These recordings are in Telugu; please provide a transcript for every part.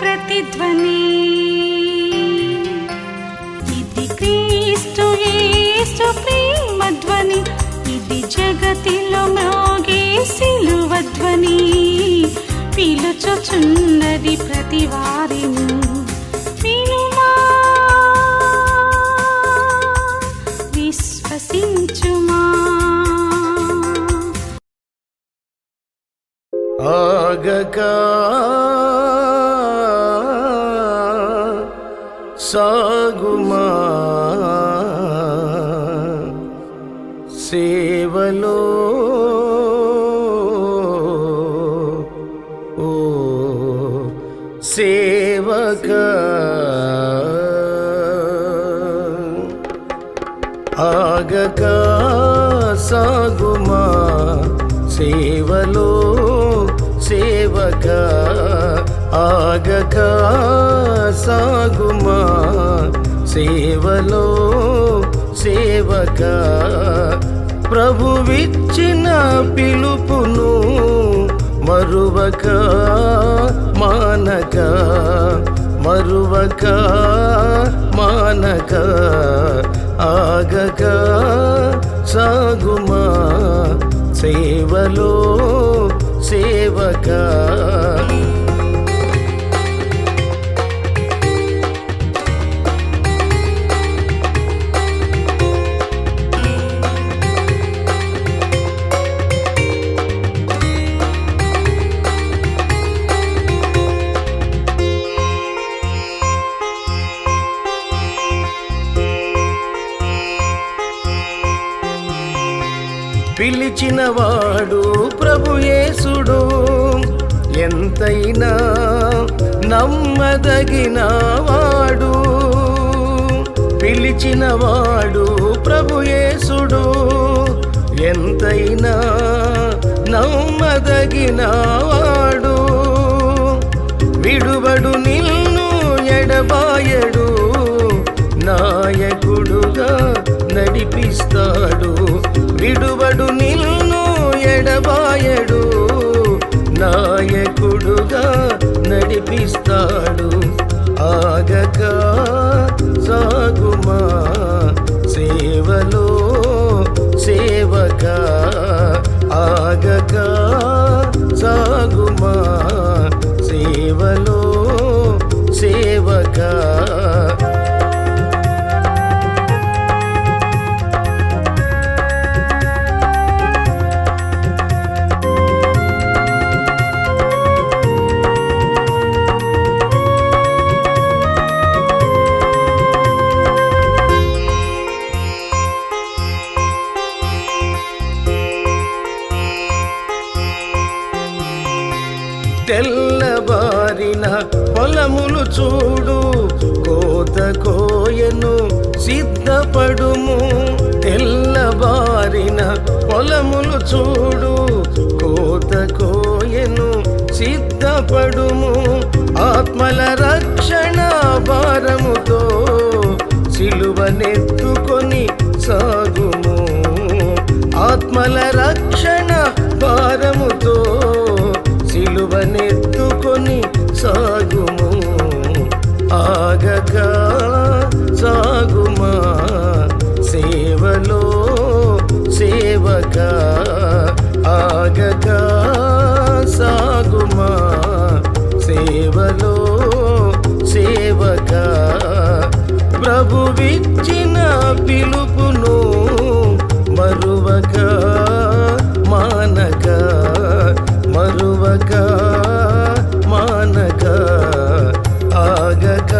ప్రతిధ్వని ఇది క్రీస్తు యేసు ప్రేమధ్వని, ఇది జగతిలో మ్రోగే సిలువధ్వని, పిలుచుచున్నది ప్రతి వారిని వినుమా విశ్వసించుమా. ఆగక సాగుమా సేవలో ఓ సేవక, ఆగక సాగుమా సేవలో సేవక, ఆగక సాగుమా సేవలో సేవక, ప్రభువిచ్చిన పిలుపును మరువక మానక, మరువక మానక, ఆగక సాగుమా సేవలో సేవక. పిలిచినవాడు ప్రభు యేసుడు, ఎంతైనా నమ్మదగినవాడు. పిలిచినవాడు ప్రభు యేసుడు, ఎంతైనా నమ్మదగినవాడు. విడువడు నిన్ను ఎడబాయడు, నాయకుడుగా నడిపిస్తాడు. విడువడు నిన్ను ఎడబాయడు, నాయకుడుగా నడిపిస్తాడు. ఆగక సాగుమా సేవలో సేవక, ఆగక సాగుమా సేవలో సేవక. తెల్లబారిన పొలములు చూడు, కోత కోయను సిద్ధపడుము. తెల్లబారిన పొలములు చూడు, కోత కోయను సిద్ధపడుము. ఆత్మల రక్షణ భారముతో సిలువనెత్తుకొని సాగుము. ఆత్మల రక్షణ భారముతో సిలువనెత్తుకొని సాగుము. ఆగక సాగుమా సేవలో సేవక, ఆగక సాగుమా సేవలో సేవక, ప్రభువిచ్చిన పిలుపును మరువక మానక, మరువక మానక, ఆగక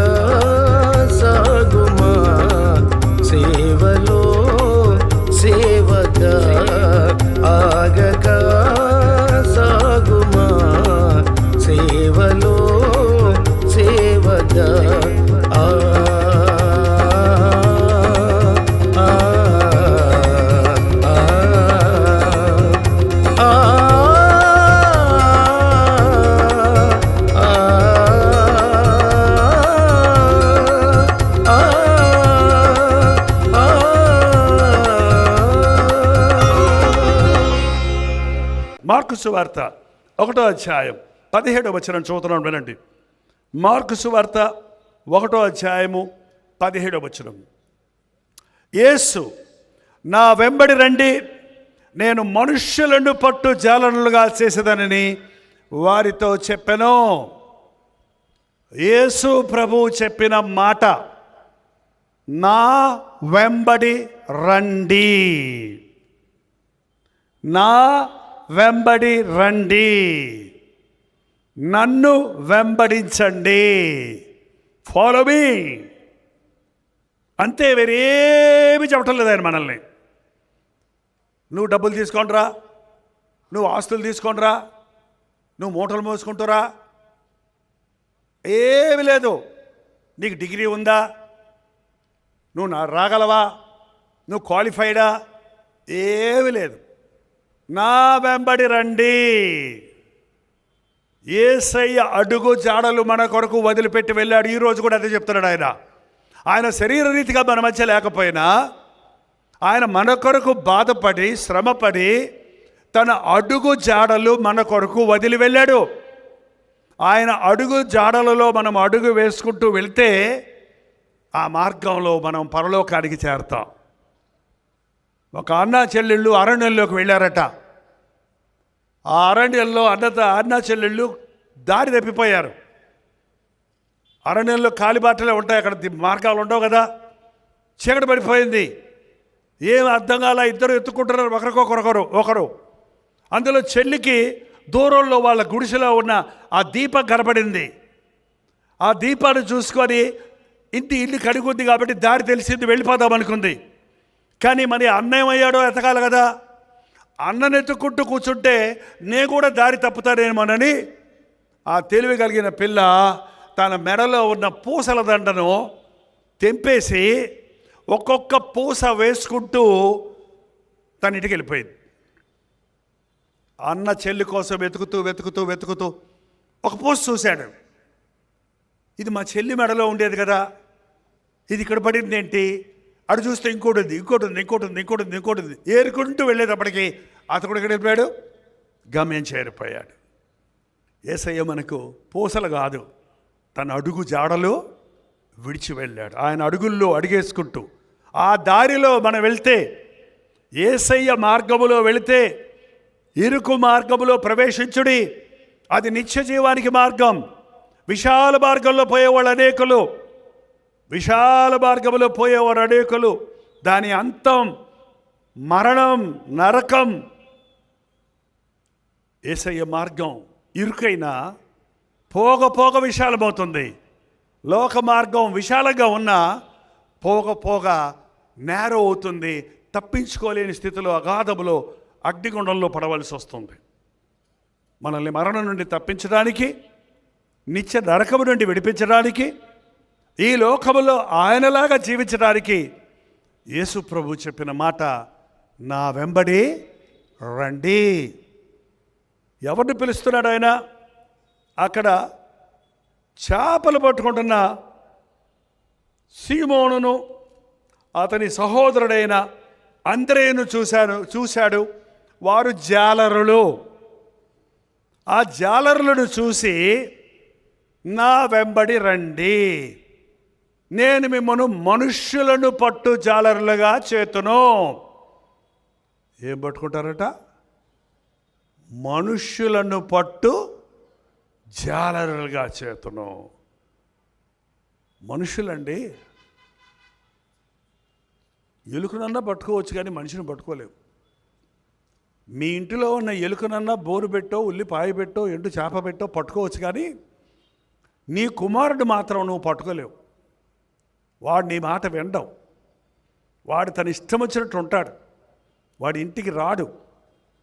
సాగుమా సేవలో సేవక, ఆగక సాగుమా సేవలో సేవక. మార్కు సువార్త 1వ అధ్యాయం 17వ వచనం చదువుతున్నాను, వినండి. మార్కు సువార్త 1వ అధ్యాయము 17వ వచనం. యేసు, నా వెంబడి రండి, నేను మనుష్యులను పట్టు జాలరులుగా చేసేదనని వారితో చెప్పెను. యేసు ప్రభువు చెప్పిన మాట, నా వెంబడి రండి, నా వెంబడి రండి, నన్ను వెంబడించండి, ఫాలో మీ. అంతే, వేరేమి చెప్పటం లేదు ఆయన మనల్ని. నువ్వు డబ్బులు తీసుకోండిరా, నువ్వు ఆస్తులు తీసుకోండిరా, నువ్వు మూటలు మోసుకుంటారా, ఏమి లేదు. నీకు డిగ్రీ ఉందా, నువ్వు రాగలవా, నువ్వు క్వాలిఫైడా, ఏమి లేదు. నా వెంబడి రండి. యేసయ్య అడుగు జాడలు మన కొరకు వదిలిపెట్టి వెళ్ళాడు. ఈరోజు కూడా అదే చెప్తున్నాడు ఆయన. ఆయన శరీర రీతిగా మన మధ్య లేకపోయినా ఆయన మన కొరకు బాధపడి శ్రమపడి తన అడుగు జాడలు మన కొరకు వదిలి వెళ్ళాడు. ఆయన అడుగు జాడలలో మనం అడుగు వేసుకుంటూ వెళ్తే ఆ మార్గంలో మనం పరలోకానికి చేరతాం. ఒక అన్న చెల్లెళ్ళు అరణ్యంలోకి వెళ్ళారట. ఆ అరణ్యంలో అన్న చెల్లెళ్ళు దారి తప్పిపోయారు. అరణ్యంలో కాలిబాటలే ఉంటాయి, అక్కడ మార్గాలు ఉండవు కదా. చీకటి పడిపోయింది, ఏం అర్థం కాల. ఇద్దరు ఎత్తుకుంటున్నారు ఒకరు. అందులో చెల్లికి దూరంలో వాళ్ళ గుడిసెలో ఉన్న ఆ దీపం కనబడింది. ఆ దీపాన్ని చూసుకొని ఇల్లు కడుగుంది కాబట్టి దారి తెలిసింది, వెళ్ళిపోదాం అనుకుంది. కానీ మరి అన్నేమయ్యాడో ఎతకాలి కదా. అన్నను ఎత్తుకుంటూ కూర్చుంటే నేను కూడా దారి తప్పుతానేమోనని ఆ తెలివి కలిగిన పిల్ల తన మెడలో ఉన్న పూసల దండను తెంపేసి ఒక్కొక్క పూస వేసుకుంటూ తన ఇంటికి వెళ్ళిపోయింది. అన్న చెల్లి కోసం వెతుకుతూ ఒక పూస చూశాడు. ఇది మా చెల్లి మెడలో ఉండేది కదా, ఇది ఇక్కడ పడింది ఏంటి? అటు చూస్తే ఇంకోటి ఉంది. ఏరుకుంటూ వెళ్ళేటప్పటికి అతడు ఇక్కడ వెళ్ళిపోయాడు, గమ్యం చేరిపోయాడు. యేసయ్య మనకు పూసలు కాదు, తన అడుగు జాడలు విడిచి వెళ్ళాడు. ఆయన అడుగుల్లో అడుగేసుకుంటూ ఆ దారిలో మనం వెళ్తే, యేసయ్య మార్గములో వెళితే, ఇరుకు మార్గములో ప్రవేశించుడి, అది నిత్య జీవానికి మార్గం. విశాల మార్గంలో పోయేవాళ్ళు అనేకులు, దాని అంతం మరణం, నరకం. యేసయ్య మార్గం ఇరుకైనా పోగ విశాలమవుతుంది. లోక మార్గం విశాలంగా ఉన్నా పోగ నేరో అవుతుంది. తప్పించుకోలేని స్థితిలో అగాధములో అగ్నిగుండంలో పడవలసి వస్తుంది. మనల్ని మరణం నుండి తప్పించడానికి, నిత్య నరకము నుండి విడిపించడానికి, ఈ లోకములో ఆయనలాగా జీవించడానికి యేసు ప్రభు చెప్పిన మాట, నా వెంబడి రండి. ఎవరిని పిలుస్తున్నాడు ఆయన? అక్కడ చేపలు పట్టుకుంటున్న సీమోనును అతని సహోదరుడైన అంద్రేయును చూశాడు. వారు జాలరులు. ఆ జాలరులను చూసి, నా వెంబడి రండి, నేను మిమ్మల్ని మనుష్యులను పట్టు జాలరులుగా చేతును. ఏం పట్టుకుంటారట? మనుష్యులను పట్టు జాలరులుగా చేతును. మనుషులండి, ఎలుకనన్నా పట్టుకోవచ్చు కానీ మనిషిని పట్టుకోలేవు. మీ ఇంటిలో ఉన్న ఎలుకనన్నా బోరు పెట్టో, ఉల్లిపాయ పెట్టో, ఎండు చేప పెట్టో పట్టుకోవచ్చు కానీ నీ కుమారుడు మాత్రం నువ్వు పట్టుకోలేవు. వాడు నీ మాట వినడం, వాడు తన ఇష్టం వచ్చినట్టు ఉంటాడు, వాడి ఇంటికి రాడు,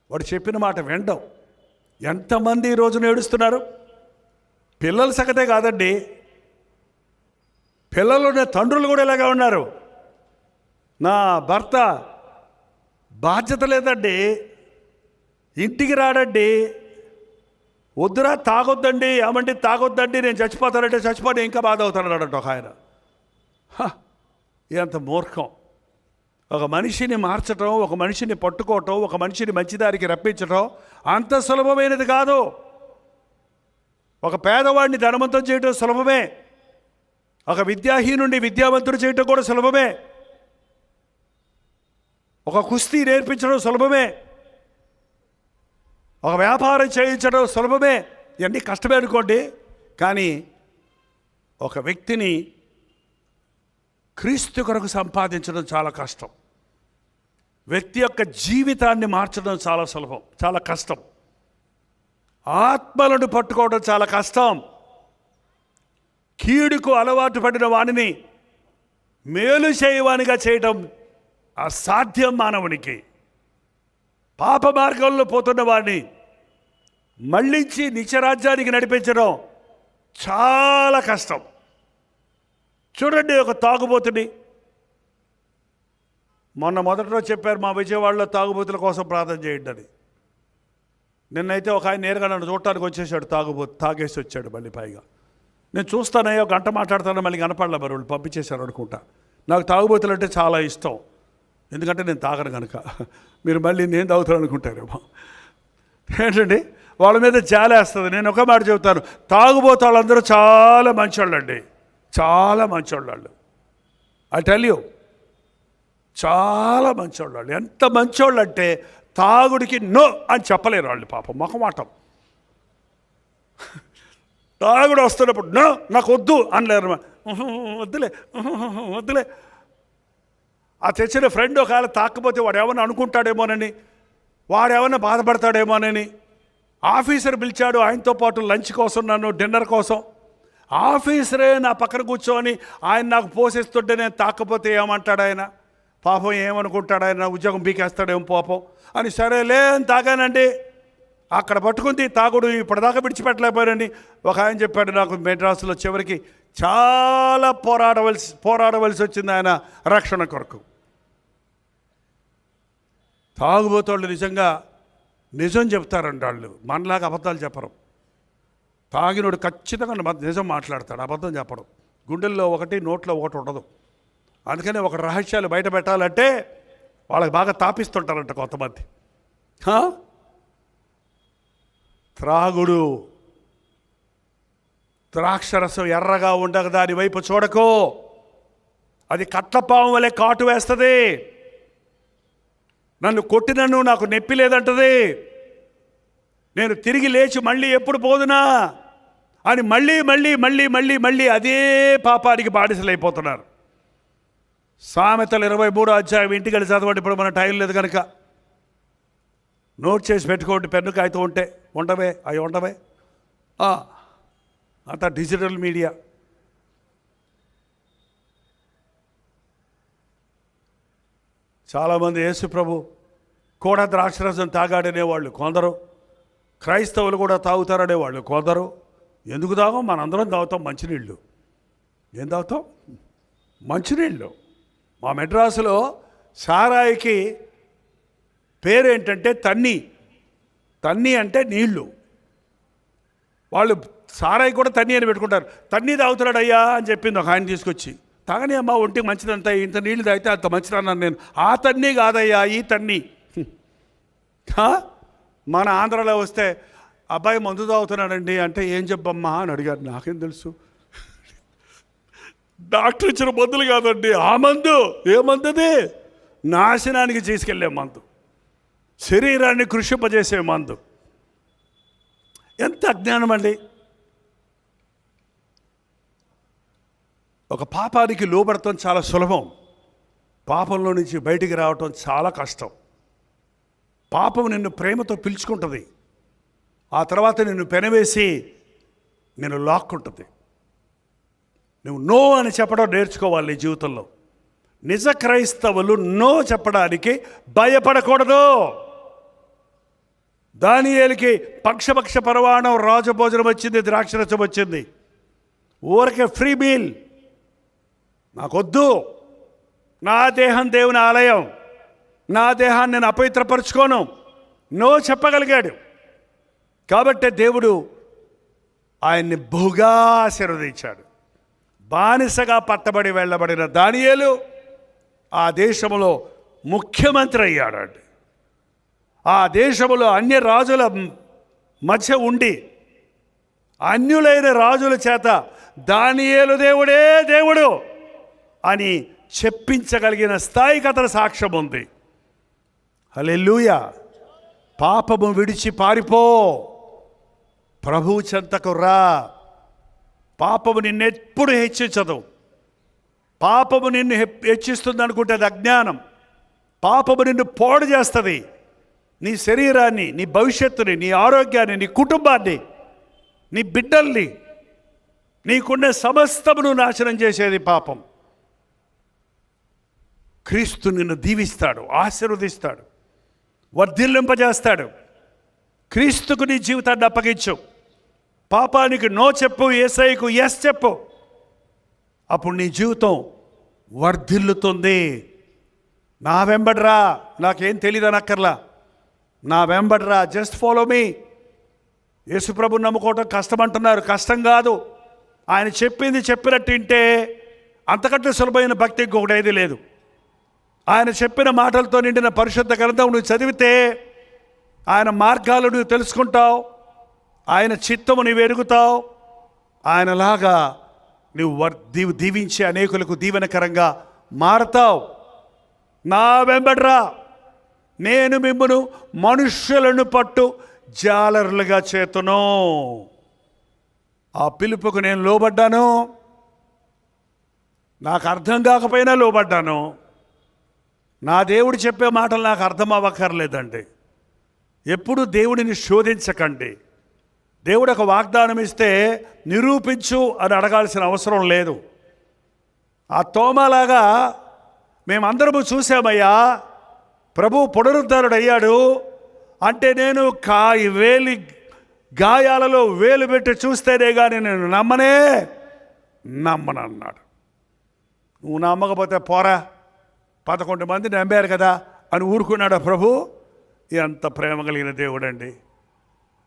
వాడు చెప్పిన మాట వినడం. ఎంతమంది ఈ రోజున ఏడుస్తున్నారు? పిల్లల సంగతే కాదండి, పిల్లలున్న తండ్రులు కూడా ఇలాగే ఉన్నారు. నా భర్త బాధ్యత లేదండి, ఇంటికి రాడండి, వద్దురా తాగొద్దండి, ఏమంటే తాగొద్దండి, నేను చచ్చిపోతానంటే చచ్చిపోతే ఇంకా బాధ అవుతాడట ఒక ఆయన. ఎంత మూర్ఖం! ఒక మనిషిని మార్చటం, ఒక మనిషిని పట్టుకోవటం, ఒక మనిషిని మంచిదారికి రప్పించటం అంత సులభమైనది కాదు. ఒక పేదవాడిని ధనవంతం చేయటం సులభమే, ఒక విద్యాహీనుడిని విద్యావంతుడు చేయటం కూడా సులభమే, ఒక కుస్తీ నేర్పించడం సులభమే, ఒక వ్యాపారం చేయించడం సులభమే. ఇవన్నీ కష్టమే అనుకోండి. కానీ ఒక వ్యక్తిని క్రీస్తు కొరకు సంపాదించడం చాలా కష్టం. వ్యక్తి యొక్క జీవితాన్ని మార్చడం చాలా సులభం, చాలా కష్టం. ఆత్మలను పట్టుకోవడం చాలా కష్టం. కీడుకు అలవాటు పడిన వాడిని మేలు చేయవానిగా చేయడం అసాధ్యం మానవునికి. పాప మార్గంలో పోతున్న వాడిని మళ్ళించి నిత్యరాజ్యానికి నడిపించడం చాలా కష్టం. చూడండి, ఒక తాగుబోతుని మొదటి రోజు చెప్పారు మా విజయవాడలో తాగుబోతుల కోసం ప్రార్థన చేయండి అని. నిన్నైతే ఒక ఆయన నేరుగా నన్ను చూడటానికి వచ్చేసాడు, తాగేసి వచ్చాడు. మళ్ళీ పైగా నేను చూస్తానయ్యో, ఒక గంట మాట్లాడుతాను, మళ్ళీ కనపడలే. మరి వాళ్ళు పంపించేశారు అనుకుంటా. నాకు తాగుబోతులు అంటే చాలా ఇష్టం, ఎందుకంటే నేను తాగను కనుక. మీరు మళ్ళీ నేను తాగుతాను అనుకుంటారేమో. ఏంటండి, వాళ్ళ మీద జాలేస్తుంది. నేను ఒక మాట చెబుతాను, తాగుబోతు వాళ్ళందరూ చాలా మంచోళ్ళు అండి, చాలా మంచోళ్ళు. ఐ టెల్ యూ, చాలా మంచోళ్ళు. ఎంత మంచోళ్ళు అంటే తాగుడికి నో అని చెప్పలేరు వాళ్ళు. పాపం మొహమాటం. తాగుడు వస్తున్నప్పుడు నో నాకు వద్దు అనలేరు. వద్దులే. ఆ తెచ్చిన ఫ్రెండ్ ఒకవేళ తాకపోతే వాడు ఏమన్నా అనుకుంటాడేమోనని, వాడు ఏమన్నా బాధపడతాడేమోనని ఆఫీసర్ పిలిచాడు ఆయనతో పాటు లంచ్ కోసం, నన్ను డిన్నర్ కోసం. ఆఫీసరే నా పక్కన కూర్చొని ఆయన నాకు పోషిస్తుంటే నేను తాకపోతే ఏమంటాడు ఆయన? పాపం ఏమనుకుంటాడు ఆయన? నా ఉద్యోగం పీకేస్తాడేమో పాపం అని. సరేలే అని తాగానండి. అక్కడ పట్టుకుంది తాగుడు, ఇప్పటిదాకా విడిచిపెట్టలేకపోయానండి. ఒక ఆయన చెప్పాడు నాకు, మెడ్రాసులో చివరికి చాలా పోరాడవలసి వచ్చింది ఆయన రక్షణ కొరకు. తాగుబోతోళ్ళు నిజంగా నిజం చెప్తారండి. వాళ్ళు మనలాగా అబద్ధాలు చెప్పరు. తాగినోడు ఖచ్చితంగా నిజం మాట్లాడతాడు, అబద్ధం చెప్పడం. గుండెల్లో ఒకటి, నోట్లో ఒకటి ఉండదు. అందుకనే ఒక రహస్యాలు బయట పెట్టాలంటే వాళ్ళకి బాగా తాపిస్తుంటారంట కొంతమంది. త్రాగుడు, ద్రాక్షరసం ఎర్రగా ఉండక దాని వైపు చూడకో, అది కట్లపాము వలె కాటు వేస్తుంది. నన్ను కొట్టినను నాకు నొప్పి లేదంటది. నేను తిరిగి లేచి మళ్ళీ ఎప్పుడు పోదునా అని మళ్ళీ అదే పాపానికి బానిసలైపోతున్నారు. సామెతలు 23వ అధ్యాయం ఇంటికి వెళ్ళి చదవండి. ఇప్పుడు మన టైం లేదు కనుక నోట్ చేసి పెట్టుకోండి. పెన్ను కాగితం ఉంటే అవి ఉండవే. అంతా డిజిటల్ మీడియా. చాలామంది యేసు ప్రభు కూడా ద్రాక్షరసం తాగాడనేవాళ్ళు కొందరు, క్రైస్తవులు కూడా తాగుతారనేవాళ్ళు కొందరు. ఎందుకు తాగం? మనందరం తాగుతాం మంచినీళ్ళు. ఏం తాగుతాం? మంచినీళ్ళు. మా మెడ్రాసులో సారాయికి పేరేంటంటే తన్ని అంటే నీళ్ళు. వాళ్ళు సారాయి కూడా తన్ని అని పెట్టుకుంటారు. తన్ని తాగుతున్నాడు అయ్యా అని చెప్పింది ఒక ఆయన తీసుకొచ్చి. తాగని అమ్మ, ఒంటికి మంచిదంతా, ఇంత నీళ్ళు తాగితే అంత మంచిదన్నాను నేను. ఆ తన్ని కాదయ్యా, ఈ తన్ని. మన ఆంధ్రలో వస్తే అబ్బాయి మందు తాగుతున్నాడండి అంటే ఏం చెప్పమ్మా అని అడిగారు. నాకేం తెలుసు? డాక్టర్ ఇచ్చిన మందులు కాదండి ఆ మందు. ఏ మందుది? నాశనానికి తీసుకెళ్లే మందు, శరీరాన్ని కృషింపజేసే మందు. ఎంత అజ్ఞానం అండి! ఒక పాపానికి లోబడటం చాలా సులభం, పాపంలో నుంచి బయటికి రావటం చాలా కష్టం. పాపం నిన్ను ప్రేమతో పిలుచుకుంటుంది, ఆ తర్వాత నిన్ను పెనవేసి నిన్ను లాక్కుంటుంది. నువ్వు నో అని చెప్పడం నేర్చుకోవాలి నీ జీవితంలో. నిజ క్రైస్తవులు నో చెప్పడానికి భయపడకూడదు. దానియేలుకి పక్షపక్ష పరవాణం, రాజభోజనం వచ్చింది, ద్రాక్షరసం వచ్చింది. ఊరికే ఫ్రీ మీల్ నాకొద్దు, నా దేహం దేవుని ఆలయం, నా దేహాన్ని నేను అపవిత్రపరుచుకోను, నో చెప్పగలిగాడు. కాబట్టే దేవుడు ఆయన్ని బహుగా ఆశీర్వదించాడు. బానిసగా పట్టబడి వెళ్ళబడిన దానియేలు ఆ దేశంలో ముఖ్యమంత్రి అయ్యాడు. ఆ దేశంలో అన్య రాజుల మధ్య ఉండి అన్యులైన రాజుల చేత దానియేలు దేవుడే దేవుడు అని చెప్పించగలిగిన స్థాయికి అతని సాక్ష్యం ఉంది. హల్లెలూయా. పాపము విడిచి పారిపో, ప్రభువు చెంతకు రా. పాపము నిన్నెప్పుడు హెచ్చించదు. పాపము నిన్ను హెచ్చిస్తుంది అనుకుంటే అది అజ్ఞానం. పాపము నిన్ను పాడు చేస్తుంది. నీ శరీరాన్ని, నీ భవిష్యత్తుని, నీ ఆరోగ్యాన్ని, నీ కుటుంబాన్ని, నీ బిడ్డల్ని, నీకున్న సమస్తమును నాశనం చేసేది పాపం. క్రీస్తు నిన్ను దీవిస్తాడు, ఆశీర్వదిస్తాడు, వర్ధిల్లింపజేస్తాడు. క్రీస్తుకు నీ జీవితాన్ని అప్పగించు. పాపానికి నో చెప్పు, యేసయ్యకు ఎస్ చెప్పు. అప్పుడు నీ జీవితం వర్ధిల్లుతుంది. నా వెంబడిరా, నాకేం తెలియదు అనక్కర్లా, నా వెంబడిరా, జస్ట్ ఫాలో మీ. యేసుప్రభుని నమ్ముకోవటం కష్టం అంటున్నారు. కష్టం కాదు. ఆయన చెప్పింది చెప్పినట్టు వింటే అంతకంటే సులభమైన భక్తి ఇంకొకటి ఏది లేదు. ఆయన చెప్పిన మాటలతో నిండిన పరిశుద్ధ గ్రంథం నువ్వు చదివితే ఆయన మార్గాలు నువ్వు తెలుసుకుంటావు, ఆయన చిత్తము నువ్వు ఎరుగుతావు. ఆయనలాగా నువ్వు దీవించి అనేకులకు దీవెనకరంగా మారతావు. నా వెంబడిరా, నేను మిమ్మును మనుష్యులను పట్టు జాలరులుగా చేతును. ఆ పిలుపుకు నేను లోబడ్డాను. నాకు అర్థం కాకపోయినా లోబడ్డాను. నా దేవుడు చెప్పే మాటలు నాకు అర్థం అవ్వక్కర్లేదండి. ఎప్పుడు దేవుడిని శోధించకండి. దేవుడు ఒక వాగ్దానం ఇస్తే నిరూపించు అని అడగాల్సిన అవసరం లేదు. ఆ తోమలాగా మేమందరము చూసామయ్యా, ప్రభు పునరుద్ధరుడయ్యాడు అంటే నేను వేలి గాయాలలో వేలు పెట్టి చూస్తేనే కానీ నేను నమ్మను అన్నాడు. నువ్వు నమ్మకపోతే పోరా, 11 మంది నమ్మారు కదా అని ఊరుకున్నాడు ప్రభు. ఎంత ప్రేమ కలిగిన దేవుడండి.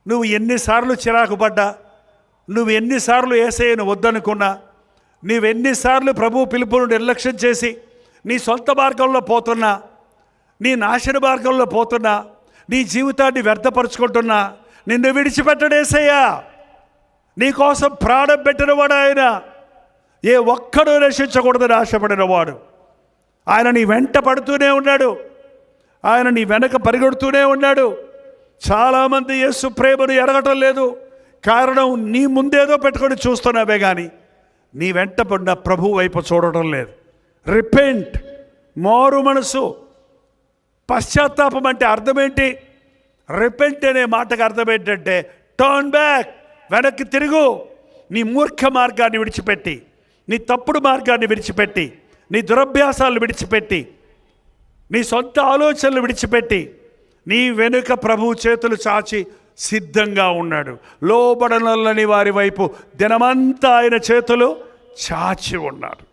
నువ్వు ఎన్నిసార్లు చిరాకు పడ్డా, నువ్వు ఎన్నిసార్లు యేసయ్యను వద్దనుకున్నా, నువ్వెన్నిసార్లు ప్రభు పిలుపును నిర్లక్ష్యం చేసి నీ సొంత మార్గంలో పోతున్నా, నీ నాశన మార్గంలో పోతున్నా, నీ జీవితాన్ని వ్యర్థపరుచుకుంటున్నా, నిన్ను విడిచిపెట్టడు యేసయ్య. నీకోసం ప్రాణం పెట్టినవాడు ఆయన. ఏ ఒక్కడూ రక్షించకూడదని ఆశపడినవాడు ఆయన. నీ వెంట పడుతూనే ఉన్నాడు. ఆయన నీ వెనక పరిగెడుతూనే ఉన్నాడు. చాలామంది యేసు ప్రేమను ఎరగటం లేదు. కారణం నీ ముందేదో పెట్టుకొని చూస్తున్నావే కానీ నీ వెంట పడిన ప్రభు వైపు చూడటం లేదు. రిపెంట్, మారు మనసు. పశ్చాత్తాపం అంటే అర్థం ఏంటి? రిపెంట్ అనే మాటకు అర్థం ఏంటంటే టర్న్ బ్యాక్, వెనక్కి తిరుగు. నీ మూర్ఖ మార్గాన్ని విడిచిపెట్టి, నీ తప్పుడు మార్గాన్ని విడిచిపెట్టి, నీ దురభ్యాసాలను విడిచిపెట్టి, నీ సొంత ఆలోచనలు విడిచిపెట్టి నీ వెనుక ప్రభు చేతులు చాచి సిద్ధంగా ఉన్నాడు. లోబడనొల్లని వారి వైపు దినమంతా ఆయన చేతులు చాచి ఉన్నాడు.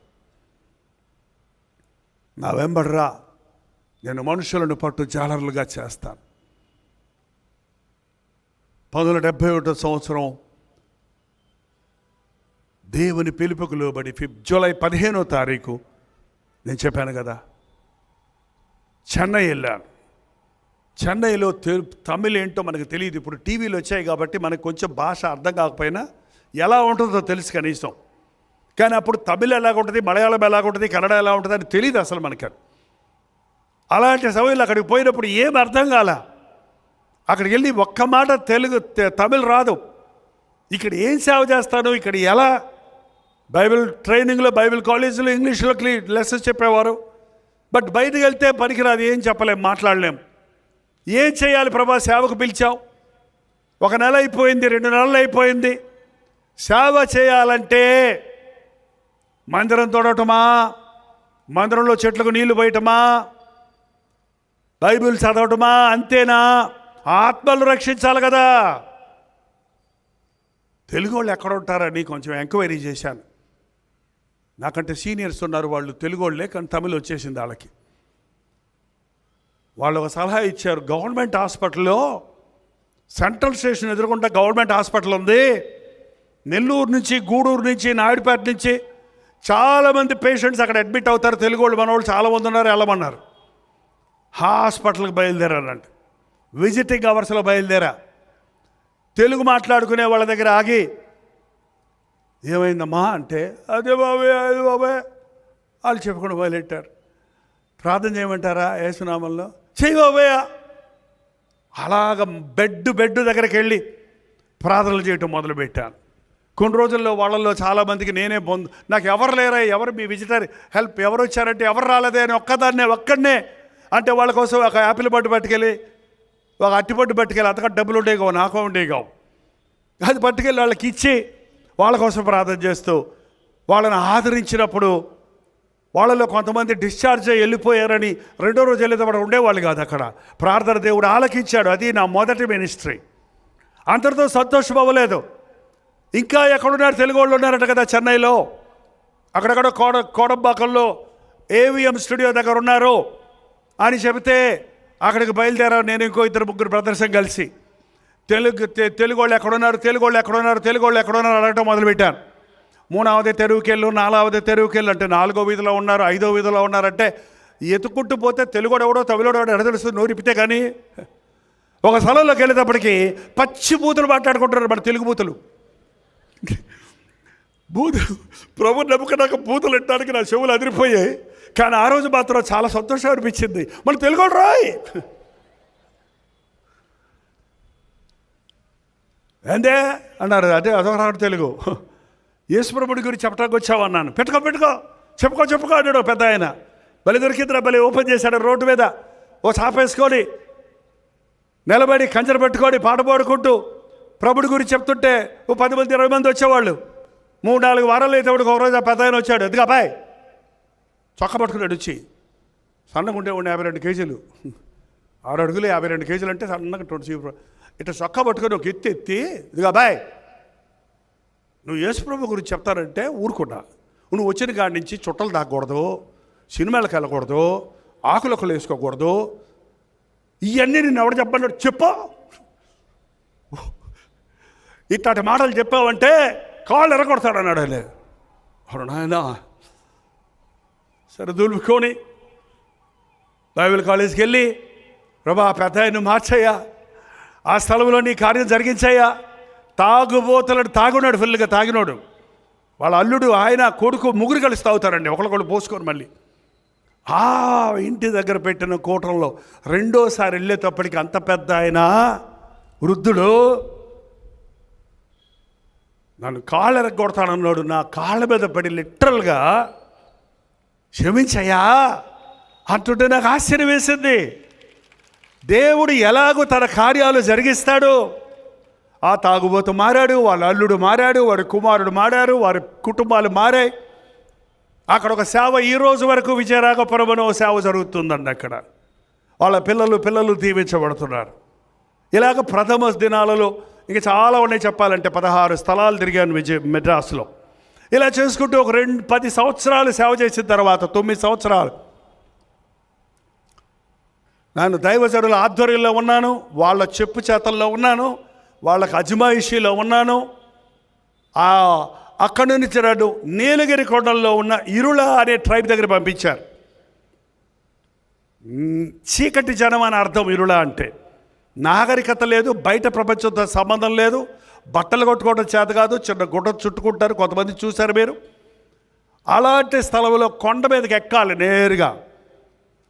నా వెంబడిరా, నేను మనుషులను పట్టు జాలరులుగా చేస్తాను. 1971 సంవత్సరం దేవుని పిలుపుకు లోబడి జూలై 15వ తారీఖు నేను చెప్పాను కదా, చెన్నై వెళ్ళాను. చెన్నైలో తమిళ్ ఏంటో మనకు తెలియదు. ఇప్పుడు టీవీలు వచ్చాయి కాబట్టి మనకు కొంచెం భాష అర్థం కాకపోయినా ఎలా ఉంటుందో తెలుసు కనీసం. కానీ అప్పుడు తమిళ్ ఎలాగుంటుంది, మలయాళం ఎలాగుంటుంది, కన్నడ ఎలా ఉంటుంది అని తెలియదు అసలు మనకి. అలాంటి సమయంలో అక్కడికి పోయినప్పుడు ఏం అర్థం కాల. అక్కడికి వెళ్ళి ఒక్క మాట తమిళ్ రాదు. ఇక్కడ ఏం సేవ చేస్తాను, ఇక్కడ ఎలా బైబిల్ ట్రైనింగ్లో, బైబిల్ కాలేజీలో ఇంగ్లీష్లో లెసన్స్ చెప్పేవారు. బట్ బయటకు వెళ్తే పనికిరాదు, ఏం చెప్పలేం, మాట్లాడలేం. ఏం చేయాలి ప్రభా, సేవకు పిలిచావు, 1 నెల అయిపోయింది, 2 నెలలు అయిపోయింది. సేవ చేయాలంటే మందిరం తోడటమా, మందిరంలో చెట్లకు నీళ్లు పోయటమా, బైబిల్ చదవటమా, అంతేనా? ఆత్మలు రక్షించాలి కదా. తెలుగు వాళ్ళు ఎక్కడ ఉంటారని కొంచెం ఎంక్వైరీ చేశాను. నాకంటే సీనియర్స్ ఉన్నారు, వాళ్ళు తెలుగు వాళ్ళే, కానీ తమిళ్ వచ్చేసింది వాళ్ళకి. వాళ్ళు ఒక సలహా ఇచ్చారు. గవర్నమెంట్ హాస్పిటల్లో, సెంట్రల్ స్టేషన్ ఎదురుకుంటా గవర్నమెంట్ హాస్పిటల్ ఉంది, నెల్లూరు నుంచి, గూడూరు నుంచి, నాయుడుపేట నుంచి చాలామంది పేషెంట్స్ అక్కడ అడ్మిట్ అవుతారు. తెలుగు వాళ్ళు, మన వాళ్ళు చాలామంది ఉన్నారు, వెళ్ళమన్నారు. హాస్పిటల్కి బయలుదేరానంటే విజిటింగ్ అవర్స్లో బయలుదేరా. తెలుగు మాట్లాడుకునే వాళ్ళ దగ్గర ఆగి ఏమైందమ్మా అంటే అదే బాబాయ్ అదే బాబాయ్ వాళ్ళు చెప్పుకొని మొదలెట్టారు. ప్రార్థన చేయమంటారా యేసునామంలో? చెయ్యి బాబాయ్. అలాగ బెడ్ దగ్గరికి వెళ్ళి ప్రార్థనలు చేయటం మొదలుపెట్టాను. కొన్ని రోజుల్లో వాళ్ళల్లో చాలామందికి నేనే నాకు ఎవరు లేరా, ఎవరు మీ విజిటర్ హెల్ప్ ఎవరు వచ్చారంటే ఎవరు రాలేదే అని ఒక్కడనే అంటే వాళ్ళ కోసం ఒక యాపిల్ పట్టు పట్టుకెళ్ళి ఒక అట్టిపట్టు పట్టుకెళ్ళి అంతకంటే డబ్బులు ఉండేవి కావు, నాకు ఉండేవి కావు. అది పట్టుకెళ్ళి వాళ్ళకి ఇచ్చి వాళ్ళ కోసం ప్రార్థన చేస్తూ వాళ్ళని ఆదరించినప్పుడు వాళ్ళలో కొంతమంది డిశ్చార్జ్ అయ్యి వెళ్ళిపోయారని రెండో రోజు వెళ్ళేటప్పుడు ఉండేవాళ్ళు కాదు. అక్కడ ప్రార్థన దేవుడు ఆలకించాడు. అది నా మొదటి మినిస్ట్రీ. అందరితో సంతోషం అవ్వలేదు. ఇంకా ఎక్కడున్నారు, తెలుగు వాళ్ళు ఉన్నారట కదా చెన్నైలో, అక్కడక్కడ కోడంబాకంలో ఏవిఎం స్టూడియో దగ్గర ఉన్నారు అని చెబితే అక్కడికి బయలుదేరారు. నేను ఇంకో 2-3 బ్రదర్సం కలిసి తెలుగు వాళ్ళు ఎక్కడున్నారు అడగటం మొదలుపెట్టాను. 3వ తెరువుకెళ్ళు, 4వ తెరువుకెళ్ళు అంటే 4వ వీధిలో ఉన్నారు, 5వ వీధిలో ఉన్నారంటే ఎత్తుకుంటూ పోతే తెలుగుడు ఎవడో తమిళోడు ఎవడో ఎడతెలుస్తుంది నోరిపితే. కానీ ఒక స్థలంలోకి వెళ్ళేటప్పటికి పచ్చి బూతులు మాట్లాడుకుంటున్నారు. మన తెలుగు బూతులు ప్రభు నమ్ముకున్నాక బూతులు వినడానికి నా చెవులు అదిరిపోయాయి. కానీ ఆ రోజు మాత్రం చాలా సంతోషం అనిపించింది. మన తెలుగు రాయ్ ఏందే అన్నారు. అదే అదొక తెలుగు. యేసుప్రభుడి గురించి చెప్పడానికి వచ్చావన్నాను. పెట్టుకో చెప్పుకో అన్నాడు పెద్ద ఆయన. బలి దొరికిందిరా, బలి ఓపెన్ చేశాడు. రోడ్డు మీద ఓ చాపేసుకొని నిలబడి కంచెలు పెట్టుకొని పాట పాడుకుంటూ ప్రభుడి గురించి చెప్తుంటే ఓ 10 మంది 20 మంది వచ్చేవాళ్ళు. 3-4 వారాలు అయితే ఒక రోజు ఆ పెద్ద ఆయన వచ్చాడు. ఎదుగా అబ్బాయి చొక్క పట్టుకున్నాడు. వచ్చి సన్నగా ఉండే 52 కేజీలు, 6 అడుగులు 52 కేజీలు అంటే సన్నగా 20 ఇట్లా చొక్క పట్టుకొని ఒక ఎత్తి ఇదిగా అబ్బాయి నువ్వు యేసుప్రభు గురించి చెప్తానంటే ఊరుకున్నా. నువ్వు వచ్చిన కాడి నుంచి చుట్టలు తాగకూడదు, సినిమాలకు వెళ్ళకూడదు, ఆకులొక్కలు వేసుకోకూడదు, ఇవన్నీ నేను ఎవడు చెప్పన్నాడు చెప్పు. ఇట్లాంటి మాటలు చెప్పావంటే కాళ్ళు ఎరగొడతాడు అన్నాడు. అవును నాయన. సరే దులుపుకొని బైబిల్ కాలేజీకి వెళ్ళి ప్రభా పెద్ద ఆయన మార్చయ్యా, ఆ స్థలంలో నీ కార్యం జరిగించయ్యా. తాగుబోతలను తాగున్నాడు, ఫుల్గా తాగినోడు. వాళ్ళ అల్లుడు ఆయన కొడుకు ముగ్గురు కలిసి తాగుతారండి, ఒకళ్ళు పోసుకొని. మళ్ళీ ఆ ఇంటి దగ్గర పెట్టిన కూటంలో రెండోసారి వెళ్ళేటప్పటికి అంత పెద్ద ఆయన వృద్ధుడు నన్ను కాళ్ళు ఎరగొడతానన్నాడు. నా కాళ్ళ మీద పడి లిటరల్గా క్షమించయ్యా అంటుంటే నాకు ఆశ్చర్యం వేసింది. దేవుడు ఎలాగో తన కార్యాలు జరిగిస్తాడు. ఆ తాగుబోతు మారాడు, వాళ్ళ అల్లుడు మారాడు, వారి కుమారుడు మారారు, వారి కుటుంబాలు మారాయి. అక్కడ ఒక సేవ ఈ రోజు వరకు విజయరాఘపురంలో సేవ జరుగుతుందండి. అక్కడ వాళ్ళ పిల్లలు దీవించబడుతున్నారు. ఇలాగ ప్రథమ దినాలలో ఇంకా చాలా ఉన్నాయి చెప్పాలంటే. 16 స్థలాలు తిరిగాను మెడ్రాస్లో. ఇలా చేసుకుంటూ ఒక 10 సంవత్సరాలు సేవ చేసిన తర్వాత 9 సంవత్సరాలు నేను దైవజనుల ఆధ్వర్యంలో ఉన్నాను, వాళ్ళ చెప్పు చేతల్లో ఉన్నాను, వాళ్ళకి అజమాయిషీలో ఉన్నాను. అక్కడి నుంచి నన్ను నీలగిరి కొండల్లో ఉన్న ఇరుళ అనే ట్రైబ్ దగ్గర పంపించారు. చీకటి జనం అని అర్థం ఇరుళ అంటే. నాగరికత లేదు, బయట ప్రపంచంతో సంబంధం లేదు, బట్టలు కొట్టుకోవడం చేత కాదు, చిన్న గుడ్డ చుట్టుకుంటారు. కొంతమంది చూశారు మీరు. అలాంటి స్థలంలో కొండ మీదకి ఎక్కాలి నేరుగా.